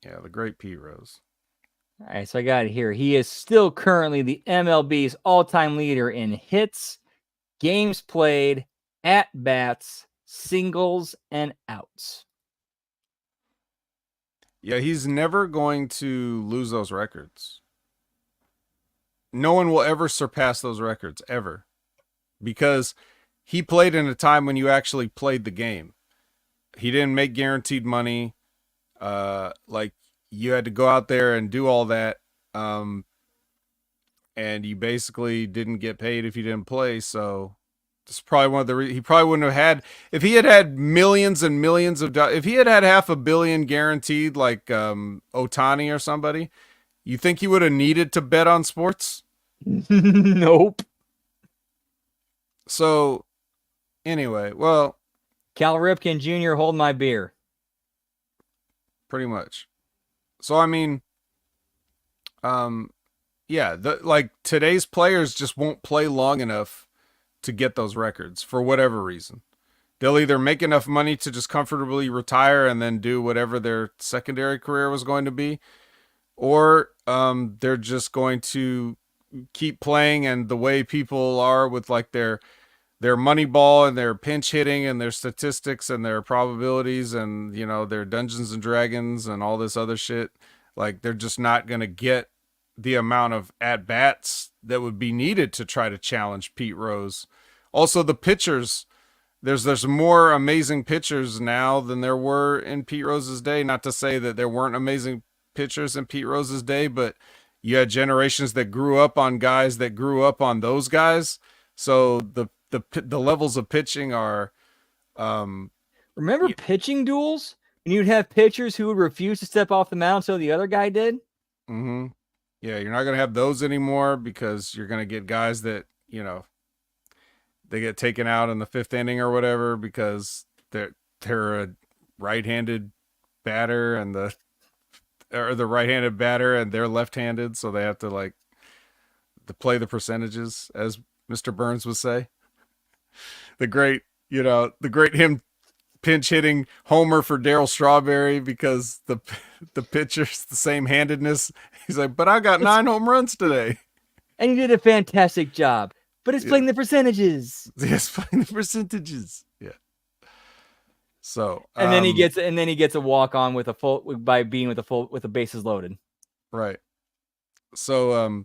Yeah, the great Pete Rose. All right, so I got it here. He is still currently the MLB's all-time leader in hits, games played, at-bats, singles, and outs. Yeah, he's never going to lose those records. No one will ever surpass those records, ever. Because he played in a time when you actually played the game. He didn't make guaranteed money. Like, you had to go out there and do all that. And you basically didn't get paid if you didn't play. So that's probably one of the he probably wouldn't have had, if he had had millions and millions of if he had had $500 million guaranteed, like Otani or somebody, you think he would have needed to bet on sports? Nope. So anyway, well, Cal Ripken Jr., hold my beer. Pretty much. So I mean, yeah, like today's players just won't play long enough to get those records for whatever reason. They'll either make enough money to just comfortably retire and then do whatever their secondary career was going to be, or they're just going to keep playing, and the way people are with like their money ball and their pinch hitting and their statistics and their probabilities and their Dungeons and Dragons and all this other shit, like they're just not going to get the amount of at bats that would be needed to try to challenge Pete Rose. Also, the pitchers, there's more amazing pitchers now than there were in Pete Rose's day. Not to say that there weren't amazing pitchers in Pete Rose's day, but you had generations that grew up on guys that grew up on those guys. So the levels of pitching are. Remember pitching duels? And you'd have pitchers who would refuse to step off the mound so the other guy did? Mm-hmm. Yeah, you're not going to have those anymore because you're going to get guys that, they get taken out in the fifth inning or whatever because they're a right-handed batter and the right-handed batter and they're left-handed, so they have to play the percentages, as Mr. Burns would say. The great him pinch hitting homer for Darryl Strawberry because the pitcher's the same handedness. He's like, but I got 9 home runs today. And he did a fantastic job. But it's playing the percentages. Yes, playing the percentages. Yeah. So and then he gets a walk on with a bases loaded. Right. So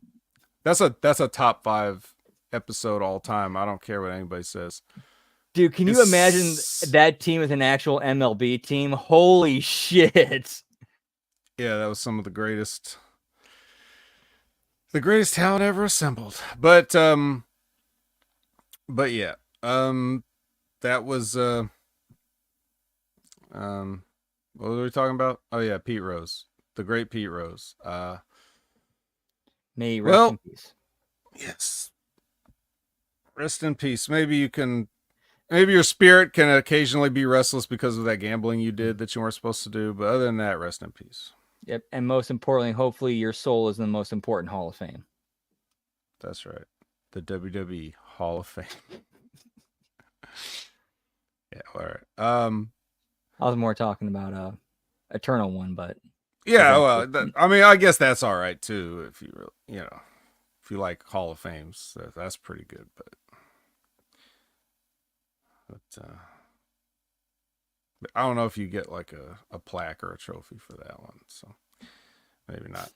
that's a top 5 episode all time. I don't care what anybody says. Dude, can you imagine that team with an actual MLB team? Holy shit. Yeah, that was some of the greatest talent ever assembled. But yeah. That was what were we talking about? Oh yeah, Pete Rose. the great Pete Rose. May he rest in peace. Yes. Rest in peace. Maybe your spirit can occasionally be restless because of that gambling you did that you weren't supposed to do. But other than that, rest in peace. Yep. And most importantly, hopefully your soul is in the most important Hall of Fame. That's right. The WWE Hall of Fame. Yeah, all right. I was more talking about Eternal one, but yeah, well, I mean, I guess that's all right too if you really, if you like Hall of Fames, that's pretty good. But I don't know if you get like a plaque or a trophy for that one, so maybe not.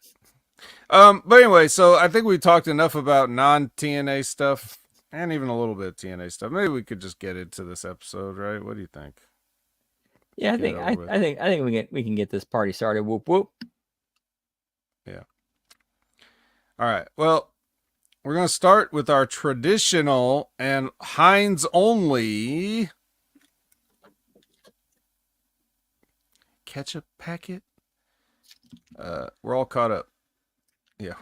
But anyway, so I think we talked enough about non-TNA stuff and even a little bit of TNA stuff. Maybe we could just get into this episode, right? What do you think? Yeah, I think we can get this party started. Whoop whoop. Yeah. All right. Well, we're gonna start with our traditional and Heinz only ketchup packet. We're all caught up. Yeah,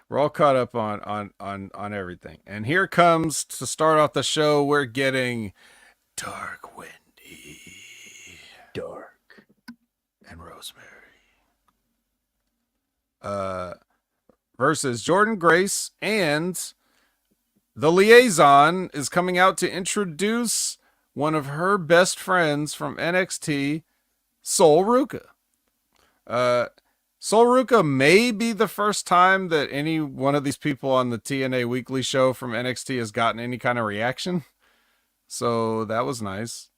we're all caught up on everything. And here comes, to start off the show, we're getting Dark Wendy. Dark. And Rosemary. Versus Jordan Grace, and the Liaison is coming out to introduce one of her best friends from NXT, Sol Ruca. Sol Ruca may be the first time that any one of these people on the TNA Weekly show from NXT has gotten any kind of reaction. So that was nice.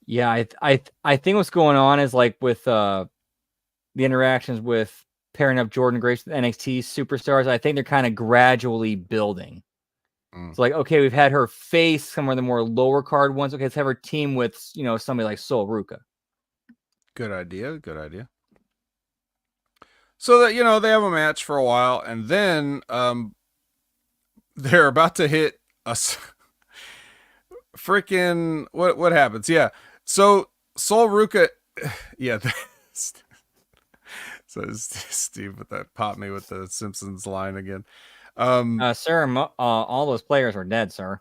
Yeah, I think what's going on is like with the interactions with pairing up Jordan Grace with NXT superstars, I think they're kind of gradually building. It's like, okay, we've had her face some of the more lower card ones. Okay, let's have her team with, somebody like Sol Ruca. Good idea. So that, they have a match for a while, and then they're about to hit us. Freaking what happens? Yeah. So Sol Ruca, yeah. So Steve with that popped me with the Simpsons line again. Sir, all those players are dead, sir.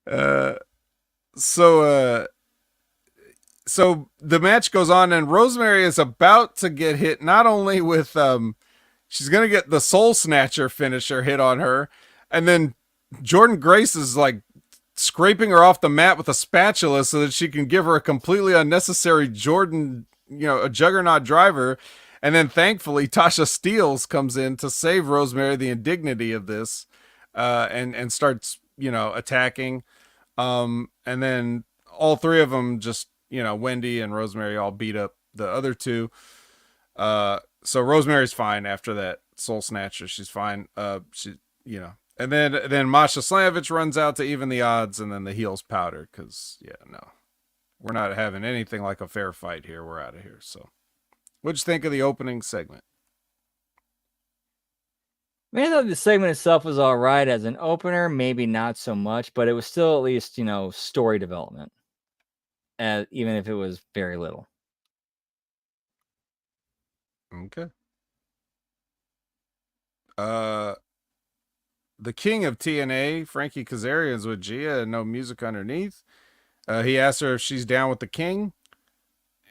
So the match goes on, and Rosemary is about to get hit not only with she's gonna get the Soul Snatcher finisher hit on her, and then Jordan Grace is like scraping her off the mat with a spatula so that she can give her a completely unnecessary a Juggernaut driver. And then thankfully Tasha Steelz comes in to save Rosemary the indignity of this, and starts, attacking. And then all three of them just, Wendy and Rosemary all beat up the other two. So Rosemary's fine after that Soul Snatcher. She's fine. And then Masha Slamovich runs out to even the odds, and then the heels powder because, we're not having anything like a fair fight here. We're out of here. So what'd you think of the opening segment? I thought the segment itself was all right as an opener, maybe not so much, but it was still at least, story development, even if it was very little. Okay. The king of TNA, Frankie Kazarian's with Gia, and no music underneath. He asks her if she's down with the king,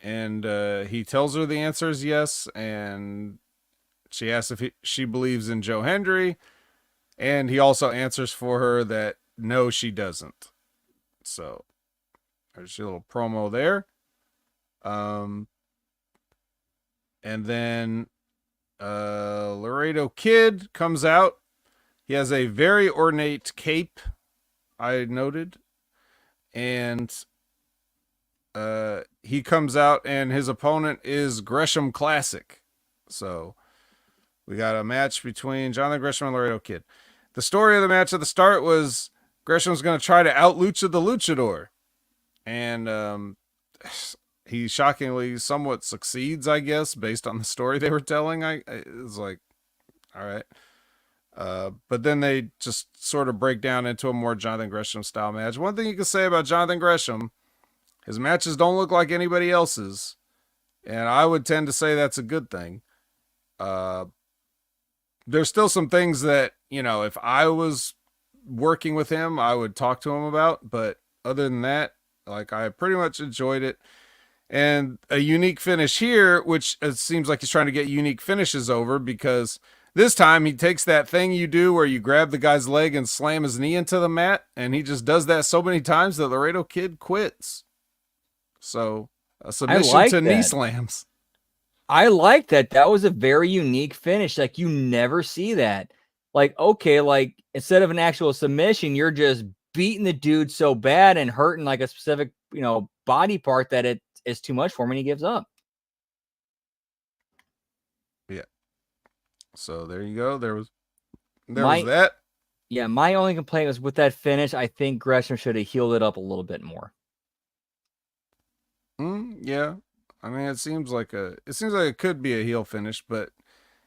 and he tells her the answer is yes, and she asks if she believes in Joe Hendry, and he also answers for her that no, she doesn't. So there's your little promo there. And then Laredo Kid comes out. He has a very ornate cape, I noted. And he comes out, and his opponent is Gresham Classic. So we got a match between Jonathan Gresham and Laredo Kid. The story of the match at the start was Gresham's going to try to out-lucha the luchador. And he shockingly somewhat succeeds, I guess, based on the story they were telling. It was like, all right. But then they just sort of break down into a more Jonathan Gresham style match. One thing you can say about Jonathan Gresham, His matches don't look like anybody else's, and I would tend to say that's a good thing. There's still some things that, if I was working with him, I would talk to him about, but other than that, like, I pretty much enjoyed it. And a unique finish here, which it seems like he's trying to get unique finishes over, because this time he takes that thing you do where you grab the guy's leg and slam his knee into the mat, and he just does that so many times that Laredo Kid quits. So a submission to knee slams. I like that. That was a very unique finish. Like, you never see that. Like, okay, like, instead of an actual submission, you're just beating the dude so bad and hurting like a specific, body part that it is too much for him and he gives up. Yeah. So there you go. There was that. Yeah, my only complaint was with that finish. I think Gresham should have healed it up a little bit more. Yeah. I mean, it seems like it could be a heel finish, but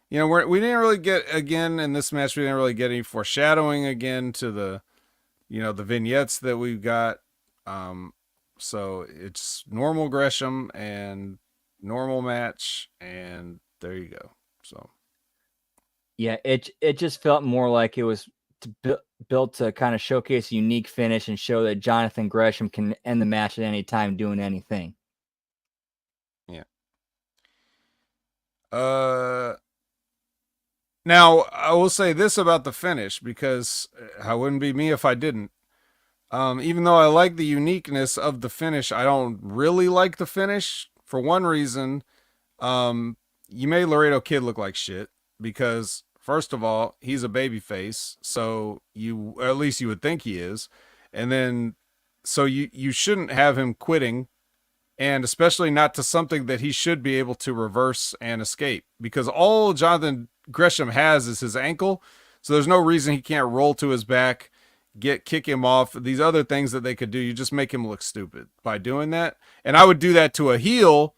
we didn't really get, again, in this match, we didn't really get any foreshadowing again to the, the vignettes that we've got. So it's normal Gresham and normal match, and there you go. So yeah, it just felt more like it was built to kind of showcase a unique finish and show that Jonathan Gresham can end the match at any time doing anything. Yeah. Now I will say this about the finish, because I wouldn't be me if I didn't. Even though I like the uniqueness of the finish, I don't really like the finish for one reason. You made Laredo Kid look like shit, because first of all, he's a babyface, so at least you would think he is, and then so you shouldn't have him quitting. And especially not to something that he should be able to reverse and escape, because all Jonathan Gresham has is his ankle. So there's no reason he can't roll to his back, kick him off. These other things that they could do, you just make him look stupid by doing that. And I would do that to a heel,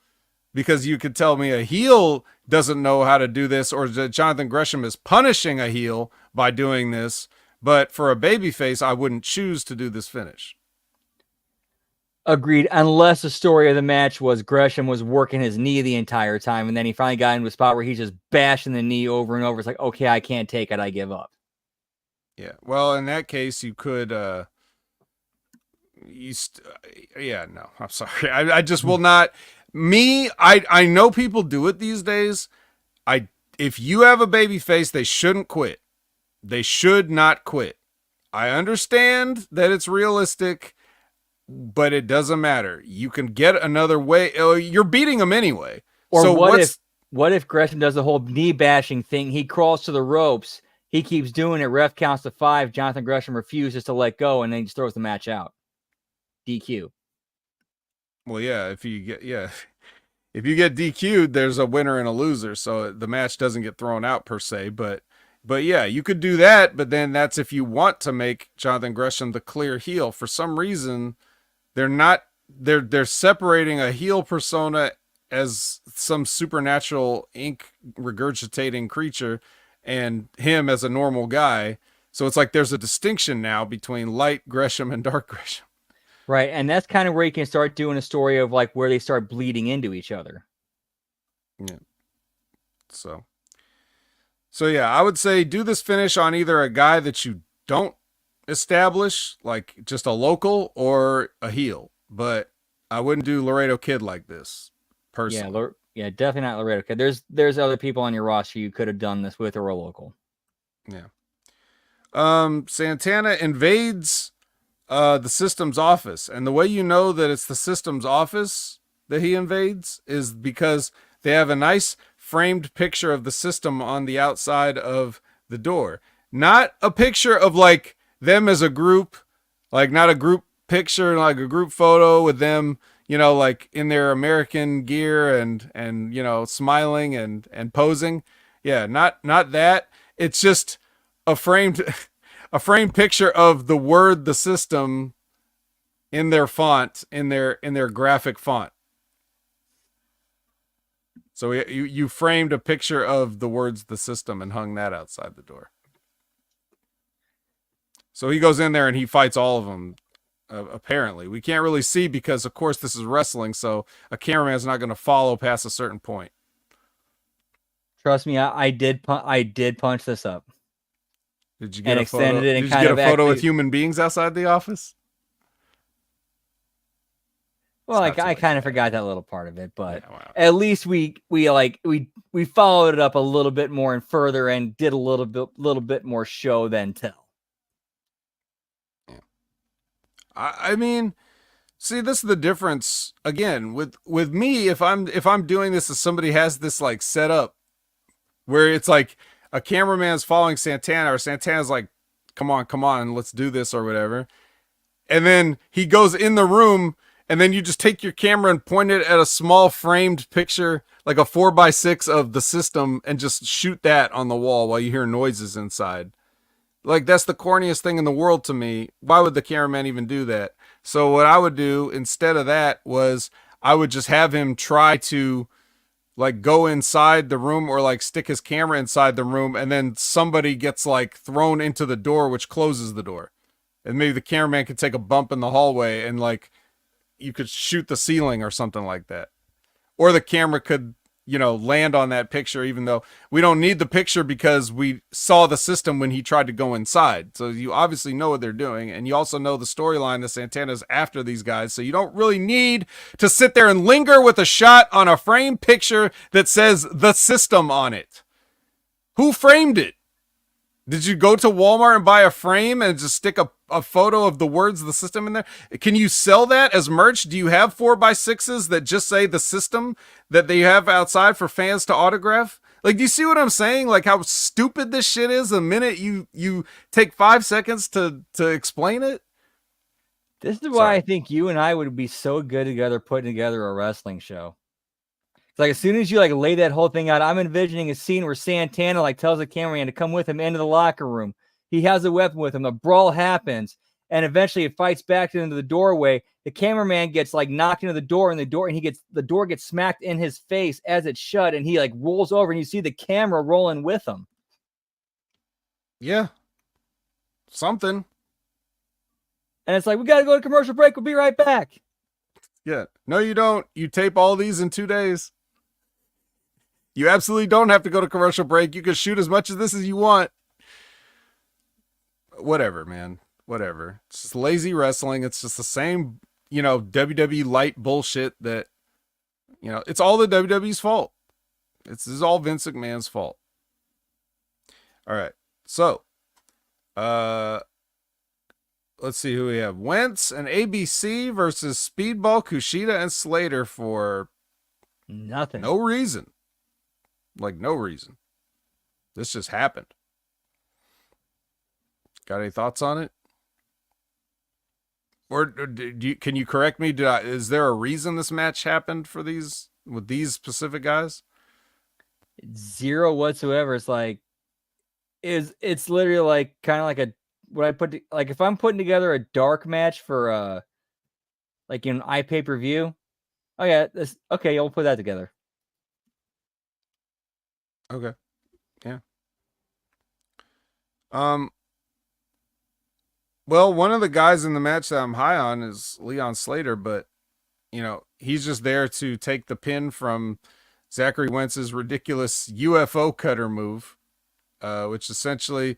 because you could tell me a heel doesn't know how to do this, or that Jonathan Gresham is punishing a heel by doing this. But for a babyface, I wouldn't choose to do this finish. Agreed, unless the story of the match was Gresham was working his knee the entire time, and then he finally got into a spot where he's just bashing the knee over and over. It's like, okay, I can't take it, I give up. Yeah, well, in that case, you could, no, I'm sorry. I just will not. I know people do it these days. If you have a baby face, they shouldn't quit. They should not quit. I understand that it's realistic, but it doesn't matter. You can get another way. You're beating them anyway. Or so what if Gresham does the whole knee bashing thing? He crawls to the ropes. He keeps doing it. Ref counts to 5. Jonathan Gresham refuses to let go, and then he just throws the match out. DQ. Well, yeah. If you get DQ'd, there's a winner and a loser. So the match doesn't get thrown out per se. But yeah, you could do that. But then that's if you want to make Jonathan Gresham the clear heel. For some reason, they're separating a heel persona as some supernatural ink regurgitating creature and him as a normal guy. So it's like there's a distinction now between light Gresham and dark Gresham. Right, and that's kind of where you can start doing a story of like where they start bleeding into each other. Yeah. So yeah, I would say do this finish on either a guy that you don't establish, like just a local, or a heel. But I wouldn't do Laredo Kid like this, personally. Yeah, definitely not Laredo Kid. There's other people on your roster you could have done this with, or a local. Yeah. Santana invades the system's office, and the way you know that it's the system's office that he invades is because they have a nice framed picture of the system on the outside of the door. Not a picture of like them as a group, like not a group picture, like a group photo with them, like in their American gear and smiling and posing. Yeah, not that. It's just a framed picture of the word "the system" in their font, in their graphic font. So you framed a picture of the words "the system" and hung that outside the door. So he goes in there and he fights all of them. apparently, we can't really see because, of course, this is wrestling. So a cameraman's not going to follow past a certain point. Trust me, I did punch this up. Did you get a photo? Did you get a photo with human beings outside the office? Well, I kind of forgot that little part of it, but at least we followed it up a little bit more and further and did a little bit more show than tell. Yeah. I mean, see, this is the difference again with me. If I'm doing this, as somebody has this like set up where it's like a cameraman's following Santana, or Santana's like, come on, let's do this or whatever. And then he goes in the room, and then you just take your camera and point it at a small framed picture, like a 4x6 of the system, and just shoot that on the wall while you hear noises inside. Like, that's the corniest thing in the world to me. Why would the cameraman even do that? So what I would do instead of that was I would just have him try to like go inside the room, or like stick his camera inside the room, and then somebody gets like thrown into the door, which closes the door. And maybe the cameraman could take a bump in the hallway, and like you could shoot the ceiling or something like that. Or the camera could, land on that picture, even though we don't need the picture because we saw the system when he tried to go inside. So you obviously know what they're doing. And you also know the storyline that Santana's after these guys. So you don't really need to sit there and linger with a shot on a framed picture that says the system on it. Who framed it? Did you go to Walmart and buy a frame and just stick a photo of the words of the system in there? Can you sell that as merch? Do you have 4x6s that just say the system that they have outside for fans to autograph? Like, do you see what I'm saying? Like how stupid this shit is the minute you take 5 seconds to explain it? This is why I think you and I would be so good together putting together a wrestling show. It's like as soon as you like lay that whole thing out, I'm envisioning a scene where Santana like tells the cameraman to come with him into the locker room. He has a weapon with him. The brawl happens, and eventually it fights back into the doorway. The cameraman gets like knocked into the door, and the door gets smacked in his face as it's shut, and he like rolls over, and you see the camera rolling with him. Yeah, something. And it's like, we got to go to commercial break. We'll be right back. Yeah. No, you don't. You tape all these in 2 days. You absolutely don't have to go to commercial break. You can shoot as much of this as you want. Whatever, man. Whatever. It's just lazy wrestling. It's just the same, WWE light bullshit that, it's all the WWE's fault. This is all Vince McMahon's fault. All right. So, let's see who we have. Wentz and ABC versus Speedball, Kushida, and Slater for nothing. No reason. Like, no reason. This just happened. Got any thoughts on it? Or can you correct me? Is there a reason this match happened with these specific guys? Zero whatsoever. It's like, it's literally like kind of like if I'm putting together a dark match for like an iPay-per-view. Oh yeah, we'll put that together. Okay. Yeah. Well, one of the guys in the match that I'm high on is Leon Slater, but he's just there to take the pin from Zachary Wentz's ridiculous UFO cutter move, which essentially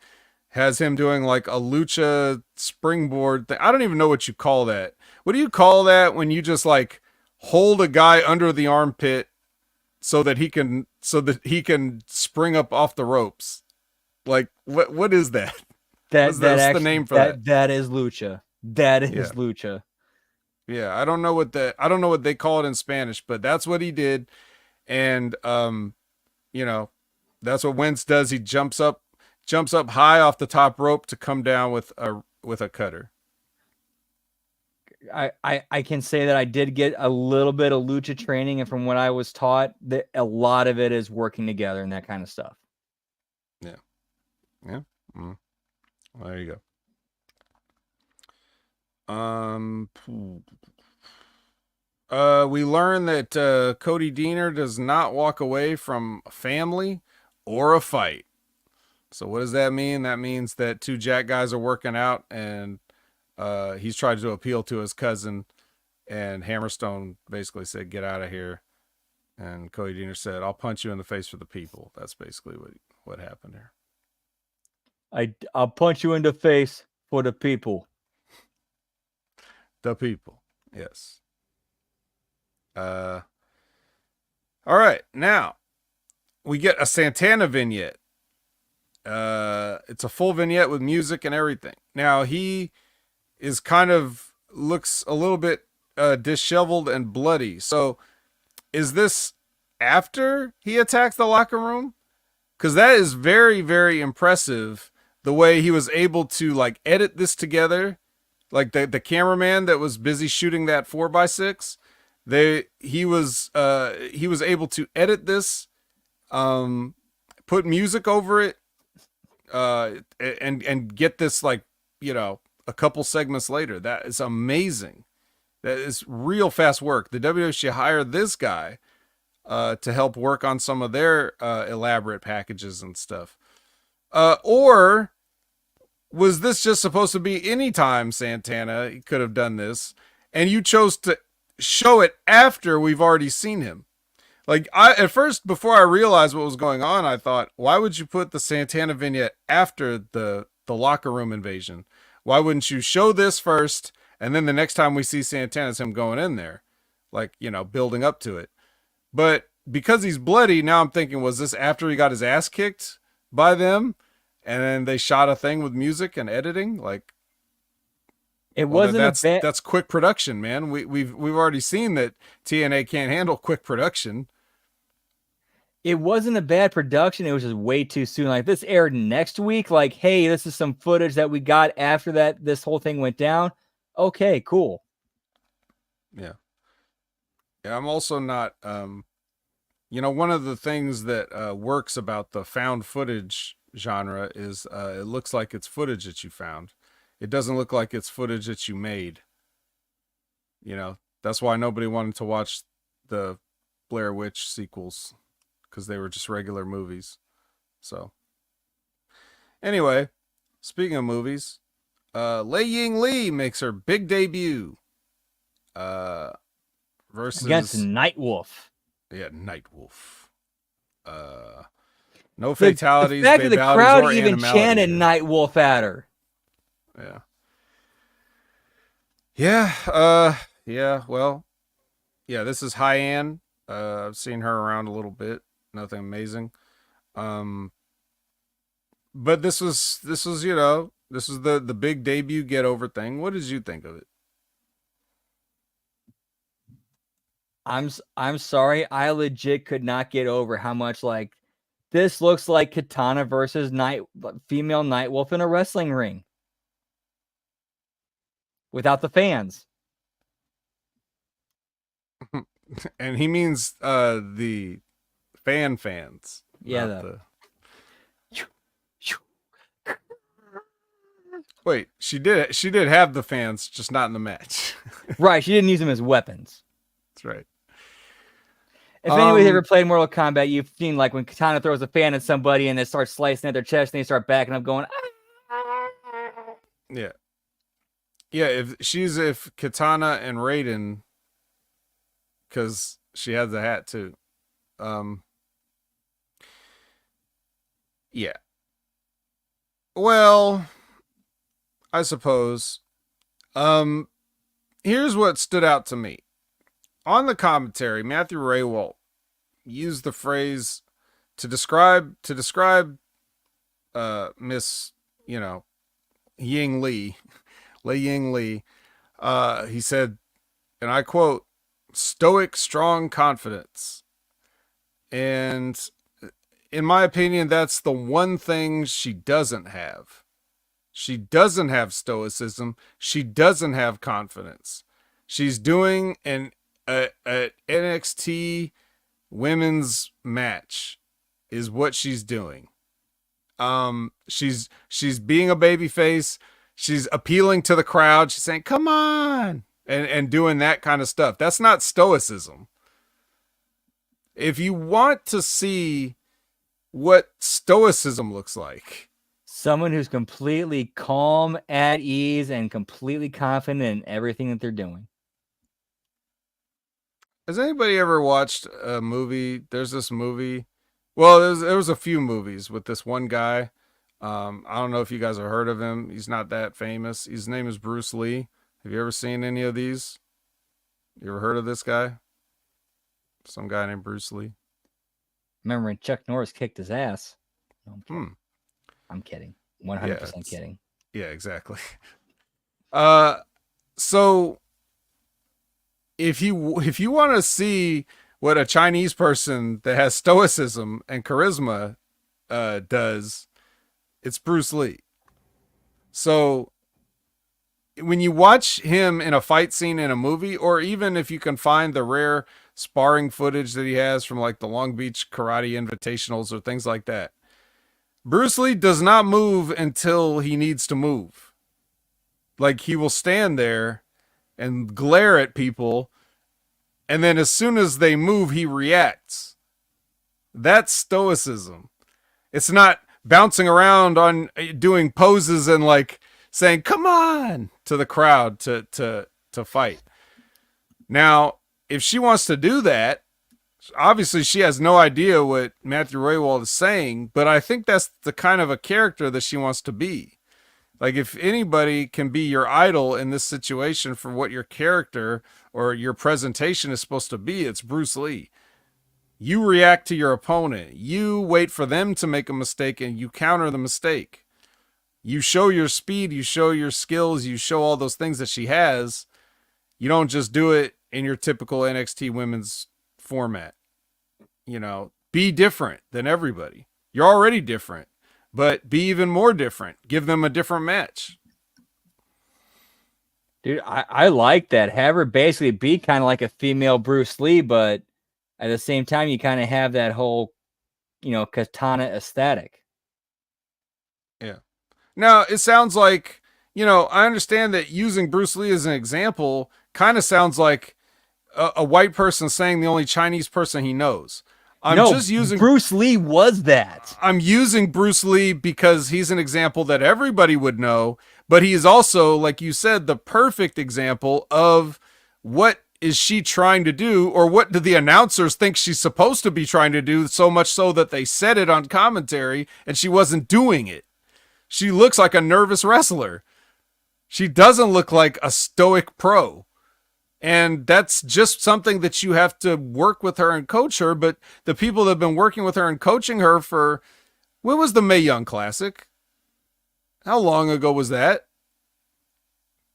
has him doing like a lucha springboard thing. I don't even know what you call that. What do you call that when you just like hold a guy under the armpit so that he can spring up off the ropes? Like what is that? That's the name for that. That is lucha. That is lucha. Yeah, I don't know what they call it in Spanish, but that's what he did. And that's what Wentz does. He jumps up high off the top rope to come down with a cutter. I can say that I did get a little bit of lucha training, and from what I was taught, that a lot of it is working together and that kind of stuff. Yeah. Yeah. Mm. Well, there you go. We learned that Cody Deaner does not walk away from a family or a fight. So what does that mean? That means that two Jack guys are working out, and he's tried to appeal to his cousin, and Hammerstone basically said, "Get out of here." And Cody Deaner said, "I'll punch you in the face for the people." That's basically what happened here. I'll punch you in the face for the people. The people, yes. All right, now we get a Santana vignette. It's a full vignette with music and everything. Now he is looks a little bit disheveled and bloody. So is this after he attacks the locker room? Because that is very, very impressive. The way he was able to like edit this together, like the cameraman that was busy shooting that 4x6, he was able to edit this, put music over it, and get this like, you know, a couple segments later. That is amazing. That is real fast work. The WWE should hire this guy to help work on some of their elaborate packages and stuff. Or was this just supposed to be anytime Santana could have done this, and you chose to show it after we've already seen him? Like, at first, before I realized what was going on, I thought, why would you put the Santana vignette after the locker room invasion? Why wouldn't you show this first, and then the next time we see Santana, it's him going in there, like, you know, building up to it? But because he's bloody, now I'm thinking, was this after he got his ass kicked by them, and then they shot a thing with music and editing? Like, it wasn't that's quick production, man. We've already seen that TNA can't handle quick production. It wasn't a bad production. It was just way too soon. Like, this aired next week. Like, hey, this is some footage that we got after this whole thing went down. Okay, cool. Yeah. Yeah, I'm also not, you know, one of the things that works about the found footage genre is it looks like it's footage that you found. It doesn't look like it's footage that you made. You know, that's why nobody wanted to watch the Blair Witch sequels, because they were just regular movies. So, anyway, speaking of movies, Lei Ying Lee makes her big debut. Versus against Nightwolf. Yeah, Nightwolf. No fatalities. The fact that the crowd even chanted Nightwolf at her. Yeah. Yeah. Yeah. Well. Yeah. This is Hyann. I've seen her around a little bit. Nothing amazing. But this was you know, this was the big debut get over thing. What did you think of it? I'm sorry, I legit could not get over how much like this looks like Katana versus female Nightwolf in a wrestling ring without the fans. And he means the fans. Yeah. Wait, she did have the fans, just not in the match. Right, she didn't use them as weapons. That's right. If anybody's ever played Mortal Kombat, you've seen like when Katana throws a fan at somebody and it starts slicing at their chest and they start backing up going, yeah. Yeah, if Katana and Raiden, because she has the hat too. Yeah. Well, I suppose. Here's what stood out to me. On the commentary, Matthew Raywalt used the phrase to describe Miss, you know, Ying Lee, Lei Ying Lee. He said, and I quote, "stoic, strong confidence." And in my opinion, that's the one thing she doesn't have. She doesn't have stoicism. She doesn't have confidence. She's doing an NXT women's match is what she's doing. She's being a babyface. She's appealing to the crowd. She's saying, "Come on," and doing that kind of stuff. That's not stoicism. If you want to see what stoicism looks like, someone who's completely calm, at ease, and completely confident in everything that they're doing. Has anybody ever watched a movie? There's this movie. Well, there was a few movies with this one guy. I don't know if you guys have heard of him. He's not that famous. His name is Bruce Lee. Have you ever seen any of these? You ever heard of this guy? Some guy named Bruce Lee. Remember when Chuck Norris kicked his ass? No, I'm kidding. 100% kidding. Yeah, exactly. So if you want to see what a Chinese person that has stoicism and charisma does, it's Bruce Lee. So when you watch him in a fight scene in a movie, or even if you can find the rare sparring footage that he has from like the Long Beach Karate Invitationals or things like that, Bruce Lee does not move until he needs to move. Like, he will stand there and glare at people, and then as soon as they move, he reacts. That's stoicism. It's not bouncing around on doing poses and like saying, come on, to the crowd to fight. Now, if she wants to do that, obviously she has no idea what Matthew Roywald is saying, but I think that's the kind of a character that she wants to be. Like, if anybody can be your idol in this situation for what your character or your presentation is supposed to be, it's Bruce Lee. You react to your opponent. You wait for them to make a mistake and you counter the mistake. You show your speed, you show your skills, you show all those things that she has. You don't just do it in your typical NXT women's format. You know, be different than everybody. You're already different, but be even more different. Give them a different match. Dude, I like that. Have her basically be kind of like a female Bruce Lee, but at the same time, you kind of have that whole, katana aesthetic. Yeah. Now, it sounds like, I understand that using Bruce Lee as an example kind of sounds like a white person saying the only Chinese person he knows. Just using Bruce Lee was that. I'm using Bruce Lee because he's an example that everybody would know, but he is also, like you said, the perfect example of what is she trying to do, or what do the announcers think she's supposed to be trying to do, so much so that they said it on commentary and she wasn't doing it. She looks like a nervous wrestler. She doesn't look like a stoic pro. And that's just something that you have to work with her and coach her. But the people that have been working with her and coaching her for, when was the Mae Young Classic? How long ago was that?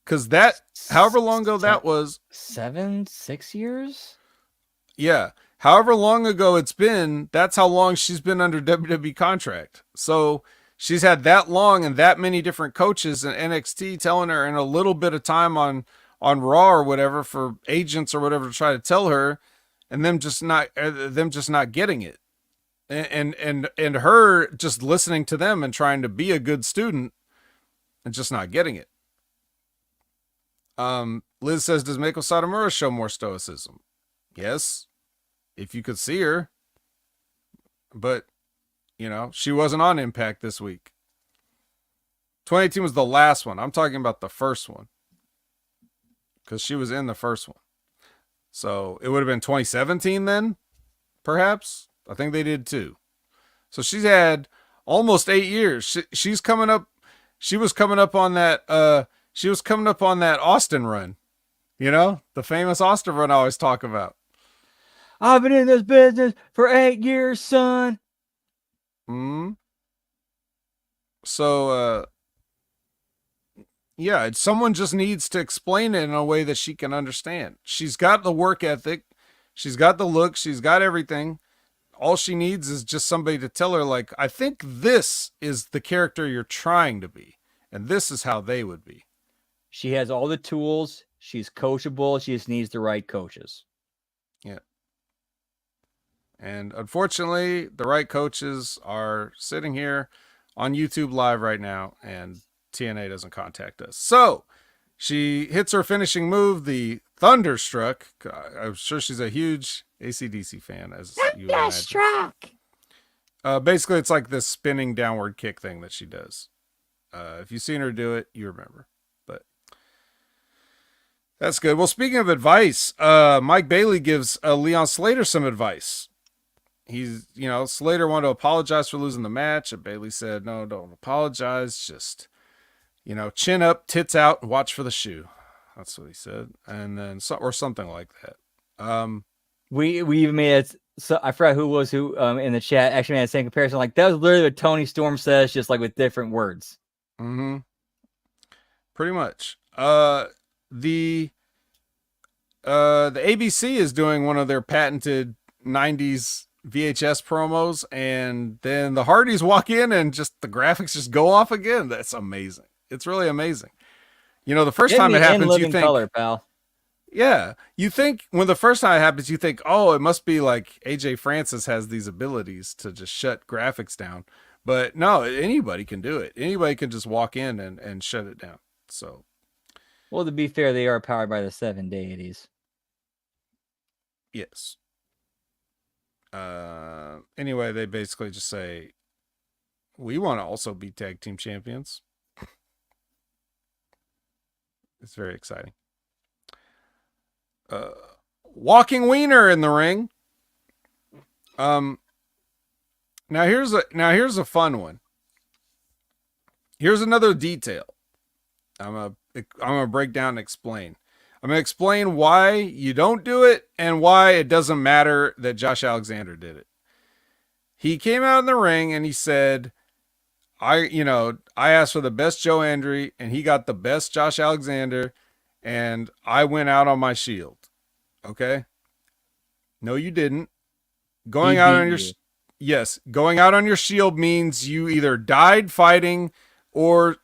Because that, however long ago that was. 6 years? Yeah. However long ago it's been, that's how long she's been under WWE contract. So she's had that long and that many different coaches in NXT telling her in a little bit of time on Raw or whatever, for agents or whatever to try to tell her, and them just not getting it, and her just listening to them and trying to be a good student and just not getting it. Liz says, does Meiko Satomura show more stoicism? Yes, if you could see her, but she wasn't on Impact this week. 2018 was the last one. I'm talking about the first one, because she was in the first one. So it would have been 2017 then, perhaps. I think they did too. So she's had almost 8 years. She's coming up. She was coming up on that. She was coming up on that Austin run. The famous Austin run I always talk about. I've been in this business for 8 years, son. So, yeah, someone just needs to explain it in a way that she can understand. She's got the work ethic. She's got the look. She's got everything. All she needs is just somebody to tell her, like, I think this is the character you're trying to be, and this is how they would be. She has all the tools. She's coachable. She just needs the right coaches. Yeah. And unfortunately, the right coaches are sitting here on YouTube Live right now, and TNA doesn't contact us. So she hits her finishing move, the Thunderstruck. I'm sure she's a huge AC/DC fan, as you imagine. Thunderstruck! Basically, it's like this spinning downward kick thing that she does. If you've seen her do it, you remember. But that's good. Well, speaking of advice, Mike Bailey gives Leon Slater some advice. Slater wanted to apologize for losing the match, and Bailey said, "No, don't apologize. Just, chin up, tits out, and watch for the shoe." That's what he said, and then or something like that. We even made it. So I forgot who in the chat actually made the same comparison. Like, that was literally what Tony Storm says, just like with different words. Mm-hmm. Pretty much. The ABC is doing one of their patented 90s VHS promos, and then the Hardys walk in and just the graphics just go off again. That's amazing. It's really amazing. The first time it happens, you think, color, pal. Yeah, you think when the first time it happens, you think, oh, it must be like AJ Francis has these abilities to just shut graphics down. But no, anybody can do it. Anybody can just walk in and shut it down. So, well, to be fair, they are powered by the 7 deities. Yes. Anyway, they basically just say, we want to also be tag team champions. It's very exciting. Walking wiener in the ring. Now here's a fun one. Here's another detail. I'm gonna break down and explain. I'm gonna explain why you don't do it and why it doesn't matter that Josh Alexander did it. He came out in the ring and he said, I asked for the best Joe Hendry and he got the best Josh Alexander, and I went out on my shield. Okay? No, you didn't. Going out on your shield means you either died fighting, or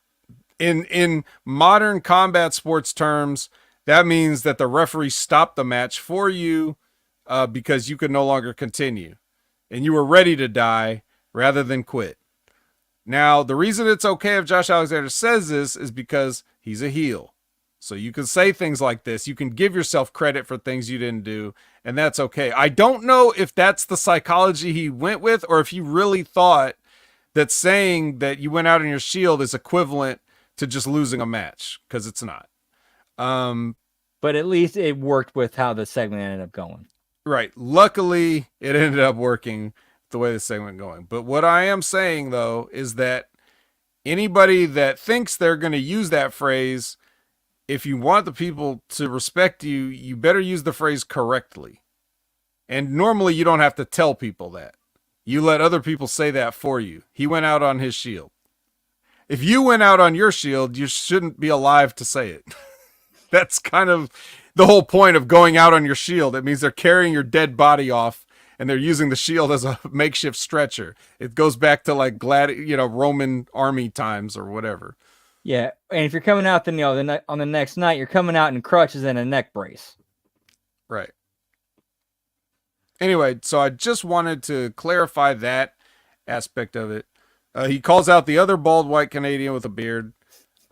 in modern combat sports terms, that means that the referee stopped the match for you because you could no longer continue and you were ready to die rather than quit. Now, the reason it's okay if Josh Alexander says this is because he's a heel. So you can say things like this. You can give yourself credit for things you didn't do, and that's okay. I don't know if that's the psychology he went with, or if he really thought that saying that you went out on your shield is equivalent to just losing a match, because it's not. But at least it worked with how the segment ended up going. Right. Luckily, it ended up working the way the segment going. But what I am saying, though, is that anybody that thinks they're going to use that phrase, if you want the people to respect you, you better use the phrase correctly. And normally you don't have to tell people that. You let other people say that for you. He went out on his shield. If you went out on your shield, you shouldn't be alive to say it. That's kind of the whole point of going out on your shield. It means they're carrying your dead body off and they're using the shield as a makeshift stretcher. It goes back to like Roman army times or whatever. Yeah, and if you're coming out, then on the next night, you're coming out in crutches and a neck brace. Right. Anyway, so I just wanted to clarify that aspect of it. He calls out the other bald white Canadian with a beard.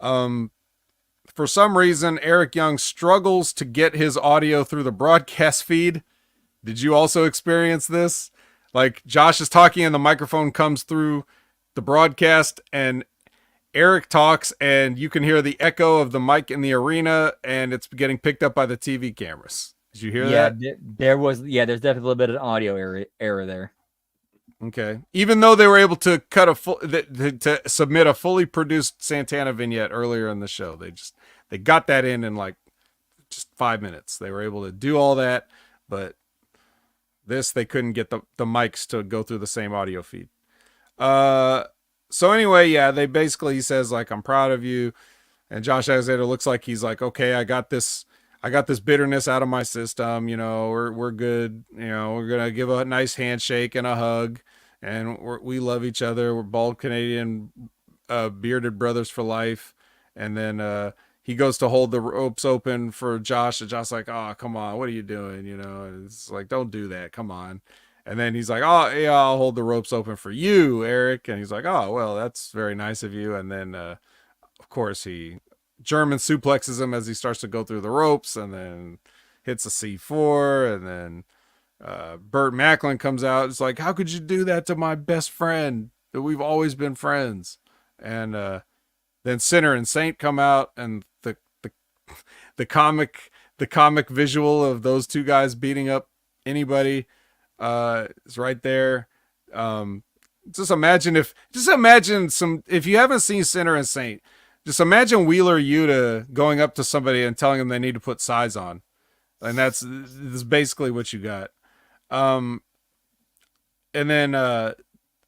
For some reason, Eric Young struggles to get his audio through the broadcast feed. Did you also experience this? Like, Josh is talking and the microphone comes through the broadcast, and Eric talks and you can hear the echo of the mic in the arena, and it's getting picked up by the TV cameras. Did you hear that? There's definitely a little bit of audio error there. Okay. Even though they were able to cut to submit a fully produced Santana vignette earlier in the show, they got that in like just 5 minutes. They were able to do all that, but they couldn't get the mics to go through the same audio feed. So anyway, yeah, he says like, I'm proud of you. And Josh Alexander looks like he's like, okay, I got this bitterness out of my system. We're good. We're going to give a nice handshake and a hug, and we love each other. We're bald Canadian, bearded brothers for life. And then, he goes to hold the ropes open for Josh, and Josh's like, oh, come on, what are you doing? And it's like, don't do that. Come on. And then he's like, oh, yeah, I'll hold the ropes open for you, Eric. And he's like, oh, well, that's very nice of you. And then, of course, he German suplexes him as he starts to go through the ropes, and then hits a C4. And then Burt Macklin comes out. It's like, how could you do that to my best friend? That we've always been friends. And Then Sinner and Saint come out, and the comic visual of those two guys beating up anybody is right there. Just imagine if you haven't seen Sinner and Saint, just imagine Wheeler Yuta going up to somebody and telling them they need to put size on, and that's basically what you got. And then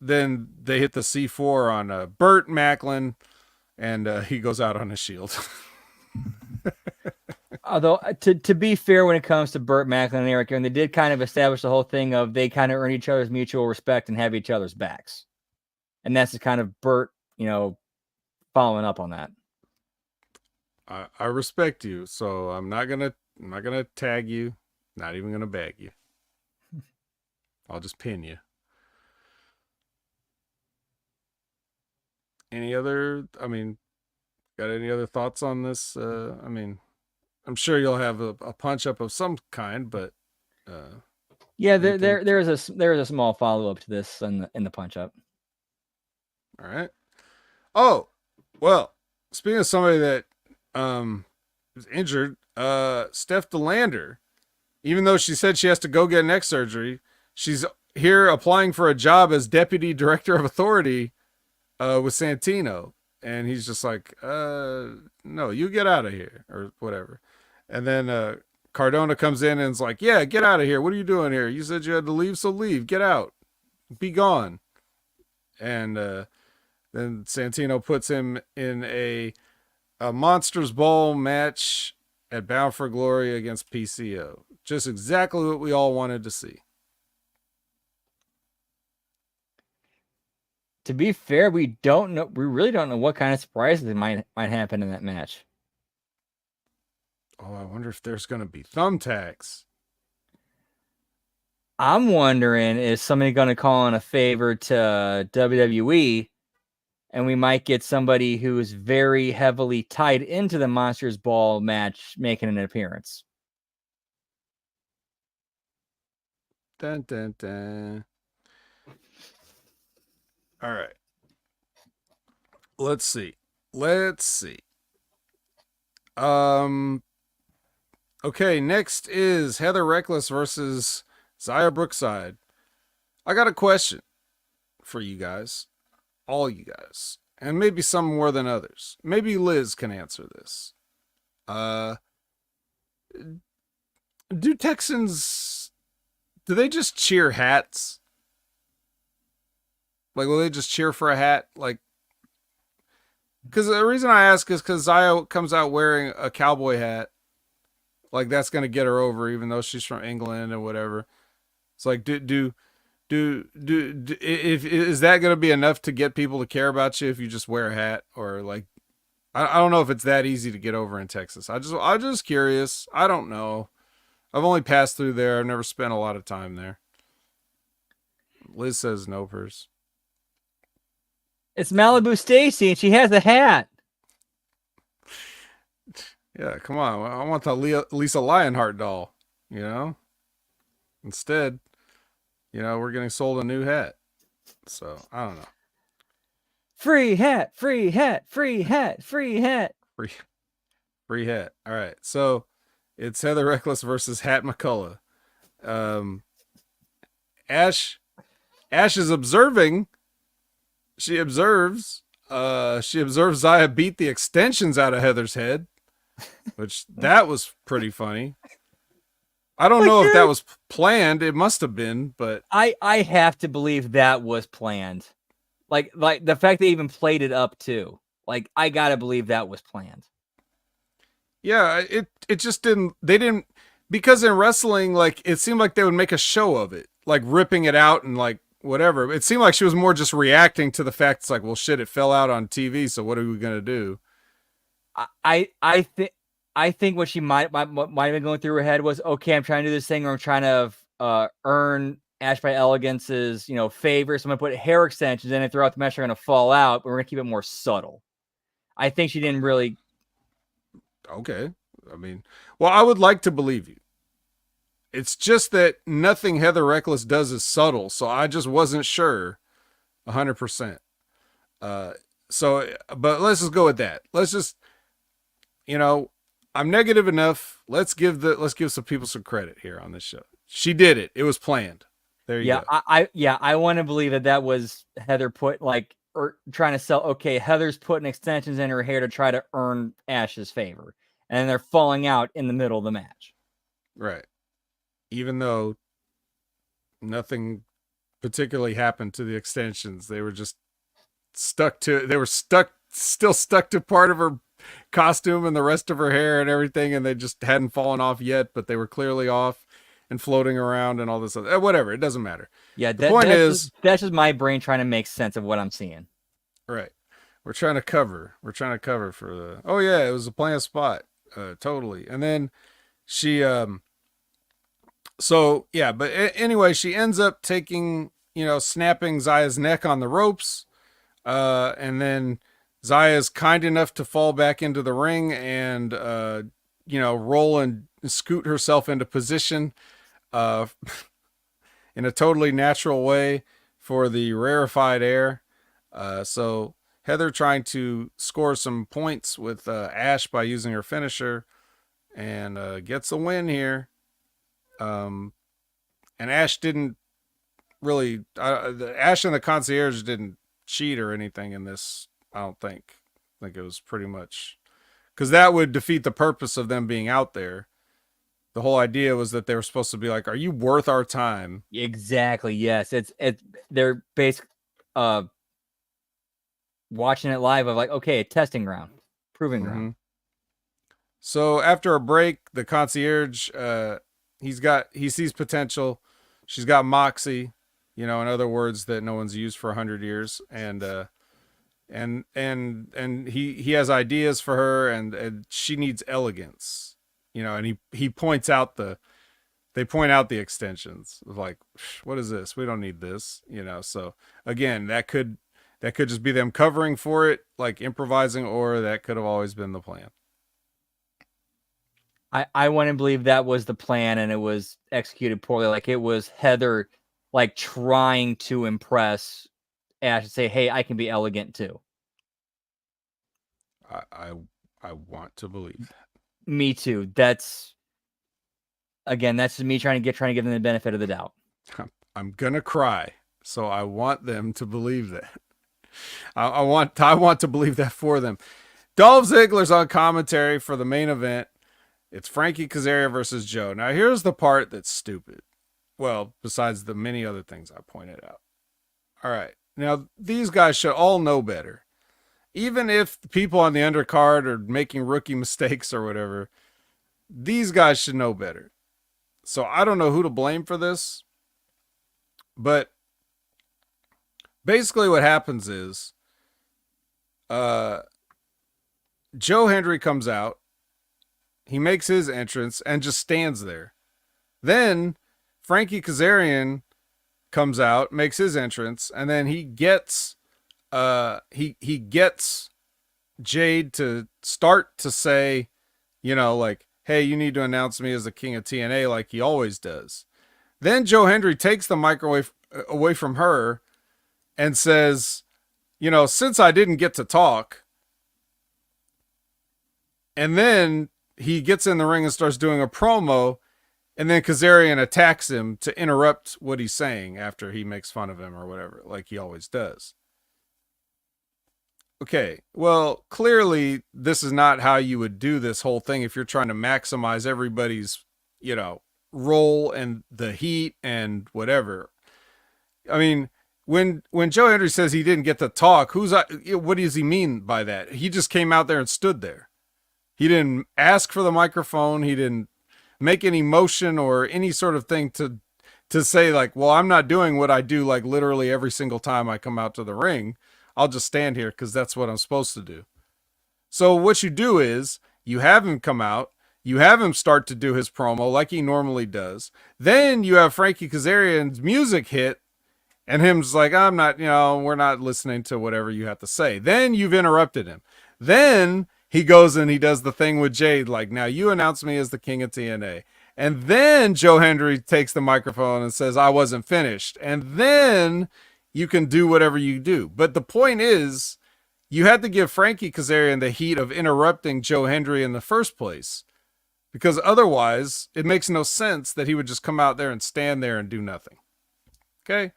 they hit the C4 on Burt Macklin, and he goes out on a shield. Although, to be fair, when it comes to Burt Macklin and Eric, and they did kind of establish the whole thing of they kind of earn each other's mutual respect and have each other's backs. And that's the kind of Burt, following up on that. I respect you, so I'm not gonna tag you, not even gonna bag you. I'll just pin you. Got any other thoughts on this? I'm sure you'll have a punch up of some kind, but yeah, there is a small follow up to this in the punch up. All right. Oh, well, speaking of somebody that was injured, Steph DeLander, even though she said she has to go get neck surgery, she's here applying for a job as deputy director of authority with Santino, and he's just like, no, you get out of here or whatever. And then Cardona comes in and is like, yeah, get out of here. What are you doing here? You said you had to leave, so leave. Get out. Be gone. And then Santino puts him in a Monsters Ball match at Bound for Glory against PCO. Just exactly what we all wanted to see. To be fair, we really don't know what kind of surprises might happen in that match. Oh, I wonder if there's going to be thumbtacks. I'm wondering, is somebody going to call in a favor to WWE, and we might get somebody who is very heavily tied into the Monsters Ball match making an appearance. Dun, dun, dun. All right. Let's see. Okay, next is Heather Reckless versus Xia Brookside. I got a question for you guys. All you guys. And maybe some more than others. Maybe Liz can answer this. Do Texans, do they just cheer hats? Like, will they just cheer for a hat? Like, because the reason I ask is because Xia comes out wearing a cowboy hat. Like, that's going to get her over, even though she's from England and whatever. It's like, is that going to be enough to get people to care about you if you just wear a hat? Or like, I don't know if it's that easy to get over in Texas. I'm just curious. I don't know. I've only passed through there. I've never spent a lot of time there. Liz says no, purse. It's Malibu Stacy, and she has a hat. Yeah, come on. I want the Lisa Lionheart doll, Instead, we're getting sold a new hat. So, I don't know. Free hat, free hat, free hat, free hat. Free hat. All right. So, it's Heather Reckless versus Hat McCullough. Ash is observing. She observes Xia beat the extensions out of Heather's head, which that was pretty funny. I don't know if that was planned. It must have been, but I have to believe that was planned. Like the fact they even played it up too. Like, I gotta believe that was planned. Yeah, it just didn't. They didn't, because in wrestling, like, it seemed like they would make a show of it, like ripping it out and like whatever. It seemed like she was more just reacting to the fact it's like, well, shit, it fell out on TV, so what are we gonna do? I think what she might have been going through her head was, okay, I'm trying to do this thing, or I'm trying to earn Ash by Elegance's favor, so I'm gonna put hair extensions in it throughout the match. They're gonna fall out, but we're gonna keep it more subtle. I think she didn't really. Okay, well, I would like to believe you. It's just that nothing Heather Reckless does is subtle, so I just wasn't sure 100%. but let's just go with that. Let's just, I'm negative enough. Let's give some people some credit here on this show. She did it. It was planned. There you go. I want to believe that was Heather or trying to sell. Okay, Heather's putting extensions in her hair to try to earn Ash's favor, and they're falling out in the middle of the match. Right. Even though nothing particularly happened to the extensions, they were just still stuck to part of her costume and the rest of her hair and everything, and they just hadn't fallen off yet, but they were clearly off and floating around and all this other, whatever. It doesn't matter. Yeah, that's just my brain trying to make sense of what I'm seeing. Right. We're trying to cover for the, oh yeah, it was a planned spot. Totally. And then she, so yeah, but anyway, she ends up taking, snapping Zaya's neck on the ropes. And then Zaya's kind enough to fall back into the ring and, roll and scoot herself into position, in a totally natural way for the rarefied air. So Heather trying to score some points with Ash by using her finisher, and gets the win here. And Ash didn't really, Ash and the concierge didn't cheat or anything in this. I don't think. I think it was pretty much, because that would defeat the purpose of them being out there. The whole idea was that they were supposed to be like, are you worth our time? Exactly. Yes. They're basically watching it live of like, okay, a testing ground, proving ground. So after a break, the concierge, he sees potential. She's got moxie, in other words that no one's used for 100 years. And he has ideas for her, and she needs elegance. And he points out they point out the extensions of like, what is this? We don't need this, So again, that could just be them covering for it, like improvising, or that could have always been the plan. I want to believe that was the plan, and it was executed poorly. Like it was Heather, like trying to impress Ash and say, "Hey, I can be elegant too." I want to believe that. Me too. That's just me trying to give them the benefit of the doubt. I'm gonna cry, so I want them to believe that. I want to believe that for them. Dolph Ziggler's on commentary for the main event. It's Frankie Kazarian versus Joe. Now here's the part that's stupid. Well, besides the many other things I pointed out. All right. Now these guys should all know better. Even if the people on the undercard are making rookie mistakes or whatever, these guys should know better. So I don't know who to blame for this, but basically what happens is Joe Hendry comes out, he makes his entrance and just stands there. Then Frankie Kazarian comes out, makes his entrance, and then he gets he gets Jade to start to say, like, hey, you need to announce me as the king of TNA like he always does. Then Joe Hendry takes the microwave away from her and says, since I didn't get to talk. And then he gets in the ring and starts doing a promo, and then Kazarian attacks him to interrupt what he's saying after he makes fun of him or whatever, like he always does. Okay, well, clearly this is not how you would do this whole thing if you're trying to maximize everybody's, role and the heat and whatever. I mean, when Joe Hendry says he didn't get to talk, what does he mean by that? He just came out there and stood there. He didn't ask for the microphone. He didn't make any motion or any sort of thing to say like, well, I'm not doing what I do like literally every single time I come out to the ring. I'll just stand here because that's what I'm supposed to do. So what you do is you have him come out, you have him start to do his promo like he normally does. Then you have Frankie Kazarian's music hit, and him's like, I'm not, we're not listening to whatever you have to say. Then you've interrupted him. Then he goes and he does the thing with Jade, like, now you announce me as the king of TNA. And then Joe Hendry takes the microphone and says, I wasn't finished. And then you can do whatever you do. But the point is, you had to give Frankie Kazarian the heat of interrupting Joe Hendry in the first place, because otherwise it makes no sense that he would just come out there and stand there and do nothing. Okay.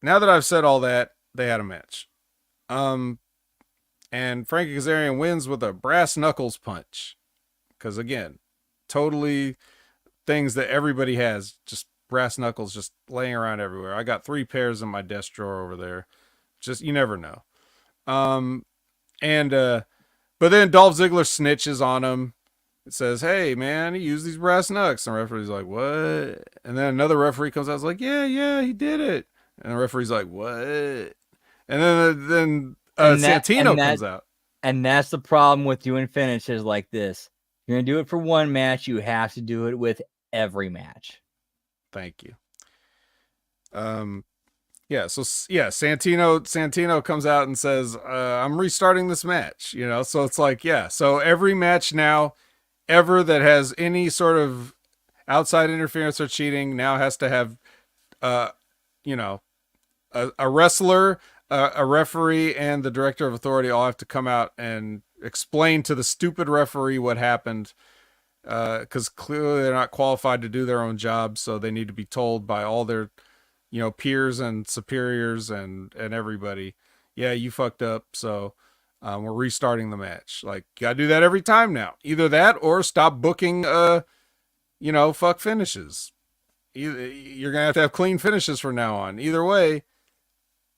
Now that I've said all that, they had a match. And Frankie Kazarian wins with a brass knuckles punch. Because again, totally things that everybody has, just brass knuckles just laying around everywhere. I got 3 pairs in my desk drawer over there. Just, you never know. But then Dolph Ziggler snitches on him. It says, "Hey man, he used these brass knucks." And the referee's like, "What?" And then another referee comes out, and is like, "Yeah, he did it." And the referee's like, "What?" And then Santino comes out. And that's the problem with doing finishes like this. You're going to do it for one match. You have to do it with every match. Thank you. Santino comes out and says, "I'm restarting this match." So it's like, so every match now ever that has any sort of outside interference or cheating now has to have, a wrestler, a referee, and the director of authority all have to come out and explain to the stupid referee what happened, because clearly they're not qualified to do their own job, so they need to be told by all their peers and superiors and everybody, "Yeah, you fucked up, so we're restarting the match." Like, you gotta do that every time now. Either that or stop booking fuck finishes. You're gonna have to have clean finishes from now on. Either way,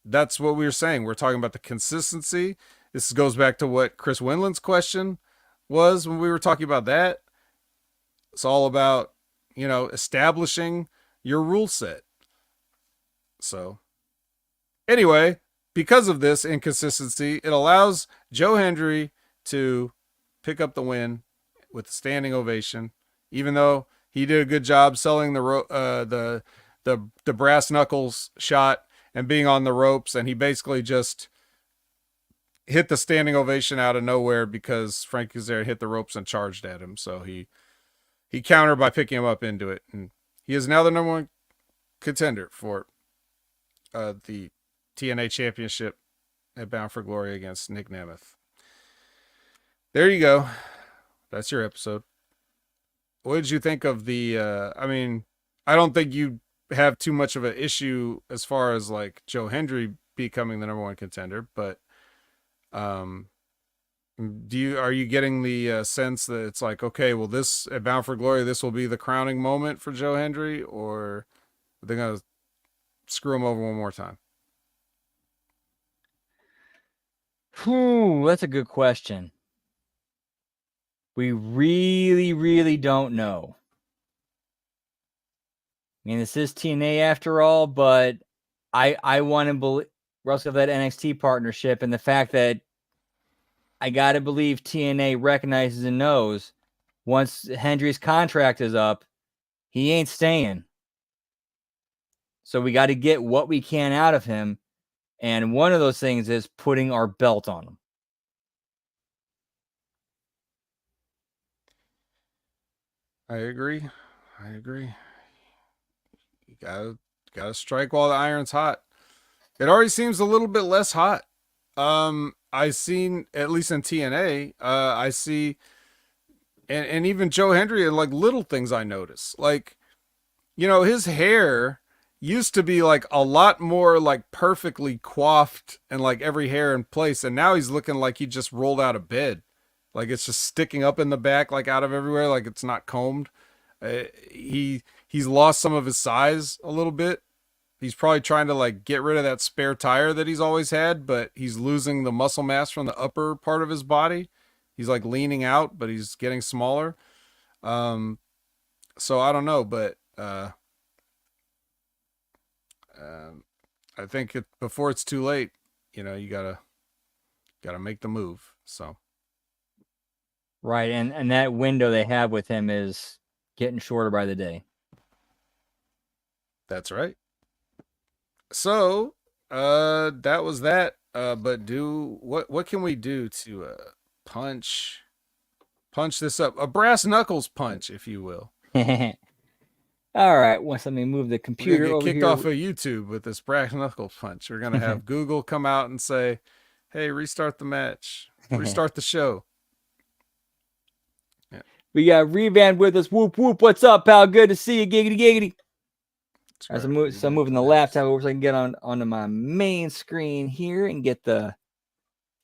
that's what we were saying. We're talking about the consistency. This goes back to what Chris Winland's question was when we were talking about that. It's all about, establishing your rule set. So, anyway, because of this inconsistency, it allows Joe Hendry to pick up the win with a standing ovation, even though he did a good job selling the brass knuckles shot and being on the ropes, and he basically just hit the standing ovation out of nowhere because Frank Kazarian hit the ropes and charged at him. So he countered by picking him up into it, and he is now the number 1 contender for the TNA Championship at Bound for Glory against Nick Nemeth. There you go. That's your episode. What did you think of the? I don't think you have too much of an issue as far as like Joe Hendry becoming the number 1 contender, but are you getting the sense that it's like, okay, well, this at Bound for Glory, this will be the crowning moment for Joe Hendry, or are they gonna screw him over one more time? That's a good question. We really, really don't know. I mean, this is TNA after all, but I want to believe Russell that NXT partnership, and the fact that I got to believe TNA recognizes and knows once Hendry's contract is up, he ain't staying. So we got to get what we can out of him. And one of those things is putting our belt on him. I agree. You gotta strike while the iron's hot. It already seems a little bit less hot. I seen, at least in TNA, I see, and even Joe Hendry, and like little things I notice, like, his hair used to be like a lot more like perfectly coiffed and like every hair in place, and now he's looking like he just rolled out of bed, like it's just sticking up in the back, like out of everywhere, like it's not combed. He's lost some of his size a little bit. He's probably trying to like get rid of that spare tire that he's always had, but he's losing the muscle mass from the upper part of his body. He's like leaning out, but he's getting smaller. So I don't know, but I think before it's too late, you gotta make the move. So right, and that window they have with him is getting shorter by the day. That's right. So, that was that. But what can we do to punch this up? A brass knuckles punch, if you will. All right. Once let me move the computer We're gonna get over kicked here. off of YouTube with this brass knuckles punch. We're gonna have Google come out and say, Hey, restart the match. Restart the show. Yeah. We got Revan with us. Whoop, whoop. What's up, pal? Good to see you. Giggity, giggity. As I'm moving the laptop over so I can get onto my main screen here and get the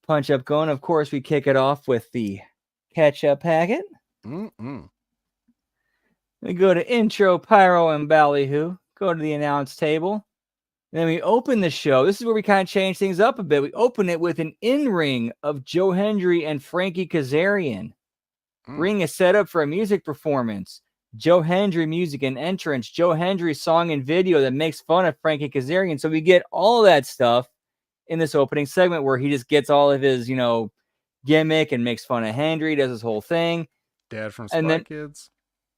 punch up going. Of course, we kick it off with the catch-up packet. We go to intro, pyro, and ballyhoo. Go to the announce table. And then we open the show. This is where we kind of change things up a bit. We open it with an in-ring of Joe Hendry and Frankie Kazarian. Ring is set up for a music performance. Joe Hendry music and entrance. Joe Hendry song and video that makes fun of Frankie Kazarian. So we get all of that stuff in this opening segment where he just gets all of his, gimmick and makes fun of Hendry, does his whole thing. Dad from Spy Kids.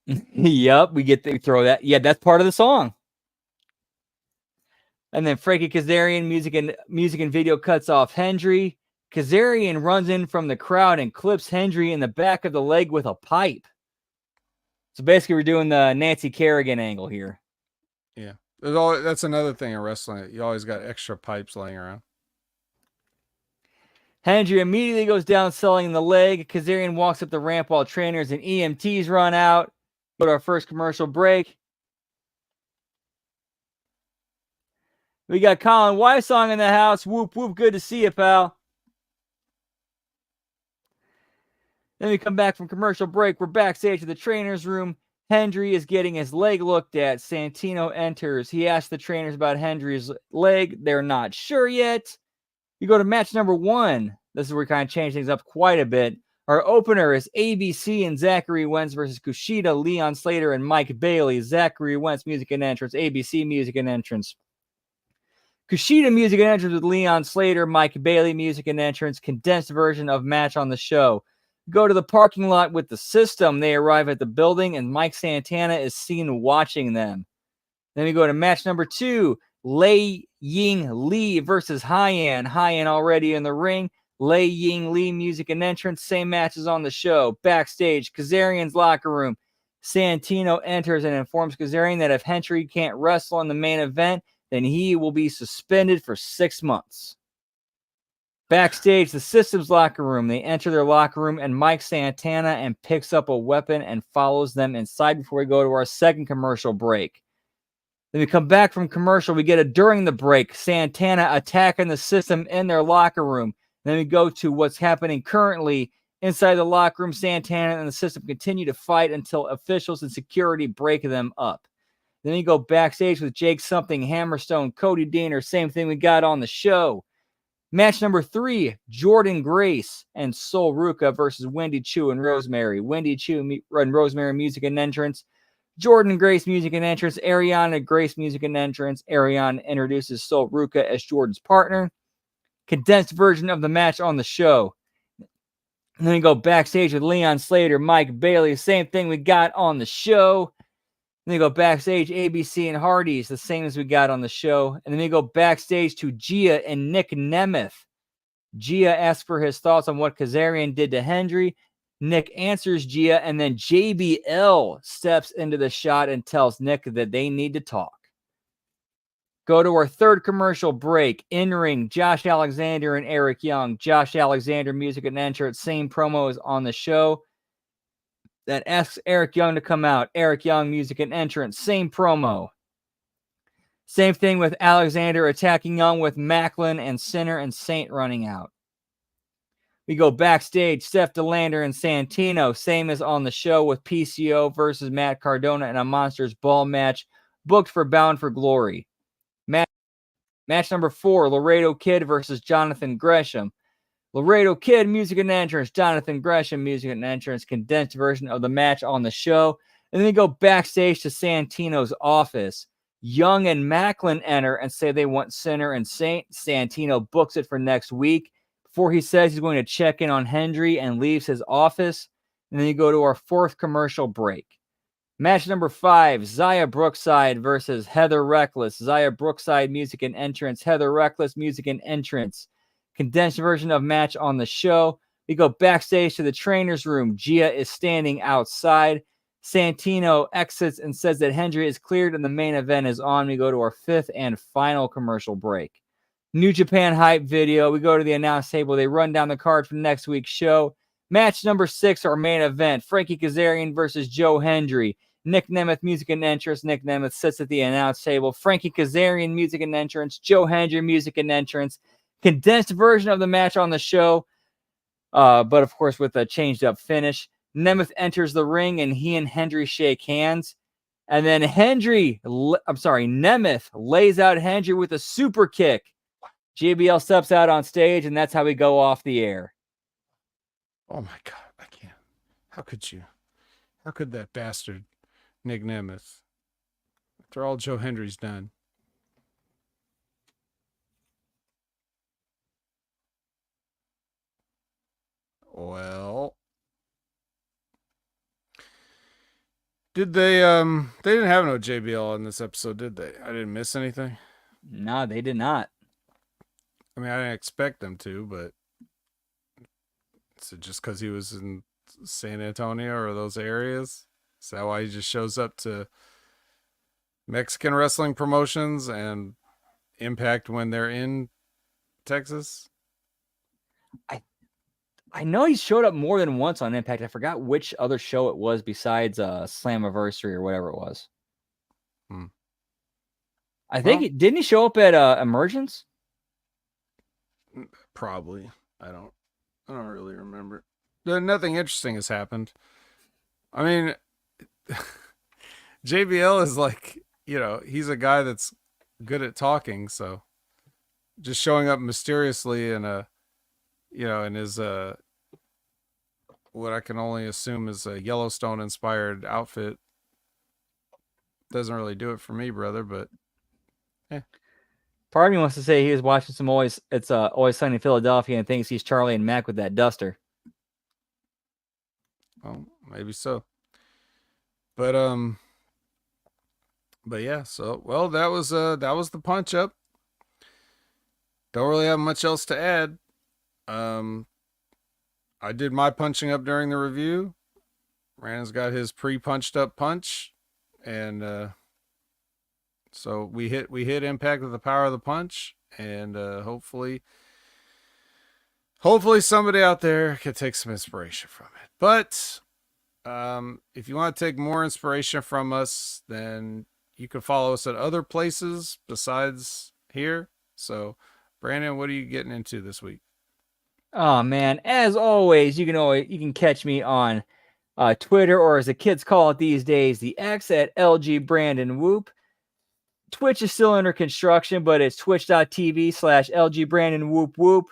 Yep, we throw that. Yeah, that's part of the song. And then Frankie Kazarian music and video cuts off Hendry. Kazarian runs in from the crowd and clips Hendry in the back of the leg with a pipe. So basically, we're doing the Nancy Kerrigan angle here. Yeah, that's another thing in wrestling. You always got extra pipes laying around. Hendry immediately goes down selling the leg. Kazarian walks up the ramp while trainers and EMTs run out. Go to our first commercial break. We got Colin Wysong in the house. Whoop, whoop. Good to see you, pal. Then we come back from commercial break. We're backstage at the trainer's room. Hendry is getting his leg looked at. Santino enters. He asks the trainers about Hendry's leg. They're not sure yet. You go to match number 1. This is where we kind of change things up quite a bit. Our opener is ABC and Zachary Wentz versus Kushida, Leon Slater, and Mike Bailey. Zachary Wentz music and entrance. ABC music and entrance. Kushida music and entrance with Leon Slater, Mike Bailey music and entrance, condensed version of match on the show. Go to the parking lot with the System. They arrive at the building, and Mike Santana is seen watching them. Then we go to match number 2, Lei Ying Lee versus Hyan. Hyan already in the ring. Lei Ying Lee music and entrance, same matches on the show. Backstage, Kazarian's locker room. Santino enters and informs Kazarian that if Hendry can't wrestle in the main event, then he will be suspended for 6 months. Backstage, the System's locker room. They enter their locker room, and Mike Santana and picks up a weapon and follows them inside before we go to our second commercial break. Then we come back from commercial. We get a during the break, Santana attacking the System in their locker room. Then we go to what's happening currently inside the locker room. Santana and the System continue to fight until officials and security break them up. Then you go backstage with Jake Something, Hammerstone, Cody Deaner, same thing we got on the show. Match number 3, Jordan Grace and Sol Ruca versus Wendy Chu and Rosemary. Wendy Chu and Rosemary music and entrance. Jordan Grace music and entrance. Ariana Grace music and entrance. Ariana introduces Sol Ruca as Jordan's partner. Condensed version of the match on the show. And then we go backstage with Leon Slater, Mike Bailey. Same thing we got on the show. Then we go backstage, ABC and Hardy's, the same as we got on the show. And then we go backstage to Gia and Nick Nemeth. Gia asks for his thoughts on what Kazarian did to Hendry. Nick answers Gia, and then JBL steps into the shot and tells Nick that they need to talk. Go to our third commercial break. In ring, Josh Alexander and Eric Young. Josh Alexander music and entrance, same promo as on the show. That asks Eric Young to come out. Eric Young music and entrance, same promo. Same thing with Alexander attacking Young with Macklin and Sinner and Saint running out. We go backstage, Steph DeLander and Santino, same as on the show with PCO versus Matt Cardona in a Monsters Ball match booked for Bound for Glory. Match number 4, Laredo Kid versus Jonathan Gresham. Laredo Kid music and entrance, Jonathan Gresham music and entrance, condensed version of the match on the show. And then we go backstage to Santino's office. Young and Macklin enter and say they want Sinner and Saint. Santino books it for next week before he says he's going to check in on Hendry and leaves his office. And then you go to our fourth commercial break. Match number 5, Xia Brookside versus Heather Reckless. Xia Brookside music and entrance, Heather Reckless music and entrance. Condensed version of match on the show. We go backstage to the trainer's room. Gia is standing outside. Santino exits and says that Hendry is cleared and the main event is on. We go to our 5th and final commercial break. New Japan hype video. We go to the announce table. They run down the card for next week's show. Match number 6, our main event. Frankie Kazarian versus Joe Hendry. Nick Nemeth, music and entrance. Nick Nemeth sits at the announce table. Frankie Kazarian, music and entrance. Joe Hendry, music and entrance. Condensed version of the match on the show, but of course with a changed up finish. Nemeth enters the ring and he and Hendry shake hands. And then Nemeth lays out Hendry with a super kick. JBL steps out on stage, and that's how we go off the air. Oh my God, I can't. How could you? How could that bastard, Nick Nemeth, after all Joe Hendry's done? Well, did they didn't have no JBL in this episode, did they? I didn't miss anything? No, they did not. I mean, I didn't expect them to, but is it just because he was in San Antonio or those areas? Is that why he just shows up to Mexican wrestling promotions and Impact when they're in Texas? I know he showed up more than once on Impact. I forgot which other show it was besides Slammiversary or whatever it was. I think didn't he show up at Emergence? Probably. I don't really remember. Nothing interesting has happened. I mean, JBL is like, he's a guy that's good at talking, so just showing up mysteriously in in his what I can only assume is a Yellowstone inspired outfit doesn't really do it for me, brother, but Part of me wants to say he was watching some Always Sunny in Philadelphia and thinks he's Charlie and Mac with that duster. Well, maybe so. But yeah, so that was the punch up. Don't really have much else to add. I did my punching up during the review. Brandon's got his pre-punched up punch, and so we hit Impact with the power of the punch, and hopefully somebody out there can take some inspiration from it. But if you want to take more inspiration from us, then you can follow us at other places besides here. So, Brandon, what are you getting into this week? Oh man, as always, you can catch me on Twitter, or as the kids call it these days, the X at LG Brandon Whoop. Twitch is still under construction, but it's twitch.tv/LG Brandon Whoop Whoop.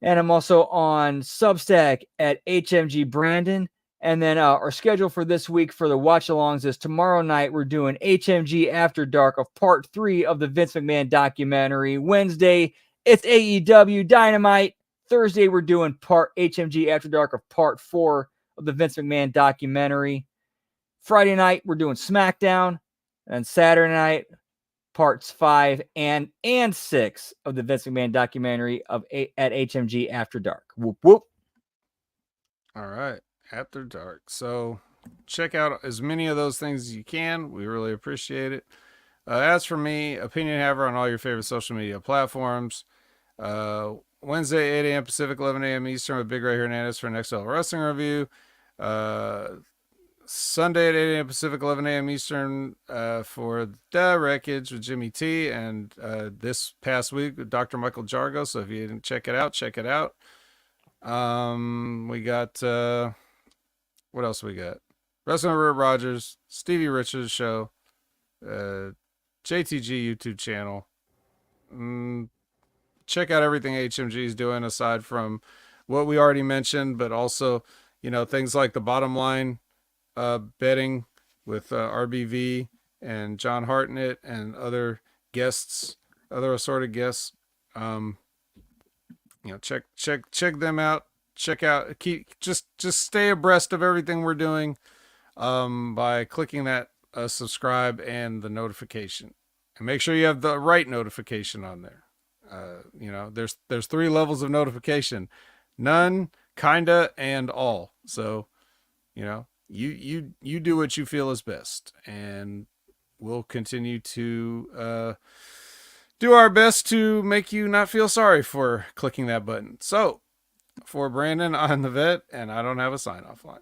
And I'm also on Substack at HMG Brandon. And then our schedule for this week for the watch-alongs is tomorrow night we're doing HMG After Dark of Part 3 of the Vince McMahon documentary. Wednesday, it's AEW Dynamite. Thursday, we're doing HMG After Dark of Part 4 of the Vince McMahon documentary. Friday night, we're doing SmackDown. And Saturday night, parts 5 and 6 of the Vince McMahon documentary at HMG After Dark. Whoop, whoop. All right. After Dark. So check out as many of those things as you can. We really appreciate it. As for me, Opinion Haver on all your favorite social media platforms. Wednesday, 8 a.m. Pacific, 11 a.m. Eastern with Big Ray Hernandez for Next Level Wrestling Review. Sunday at 8 a.m. Pacific, 11 a.m. Eastern for The Wreckage with Jimmy T. And this past week with Dr. Michael Jargo. So if you didn't check it out, check it out. We got, what else we got? Wrestling with Rip Rogers, Stevie Richards Show, JTG YouTube channel. Check out everything HMG is doing aside from what we already mentioned, but also, things like the Bottom Line betting with RBV and John Hartnett and other guests, other assorted guests. Check them out. Just stay abreast of everything we're doing by clicking that subscribe and the notification, and make sure you have the right notification on there. There's 3 levels of notification: none, kinda, and all. So, you do what you feel is best, and we'll continue to do our best to make you not feel sorry for clicking that button. So, for Brandon, I'm the vet, and I don't have a sign-off line.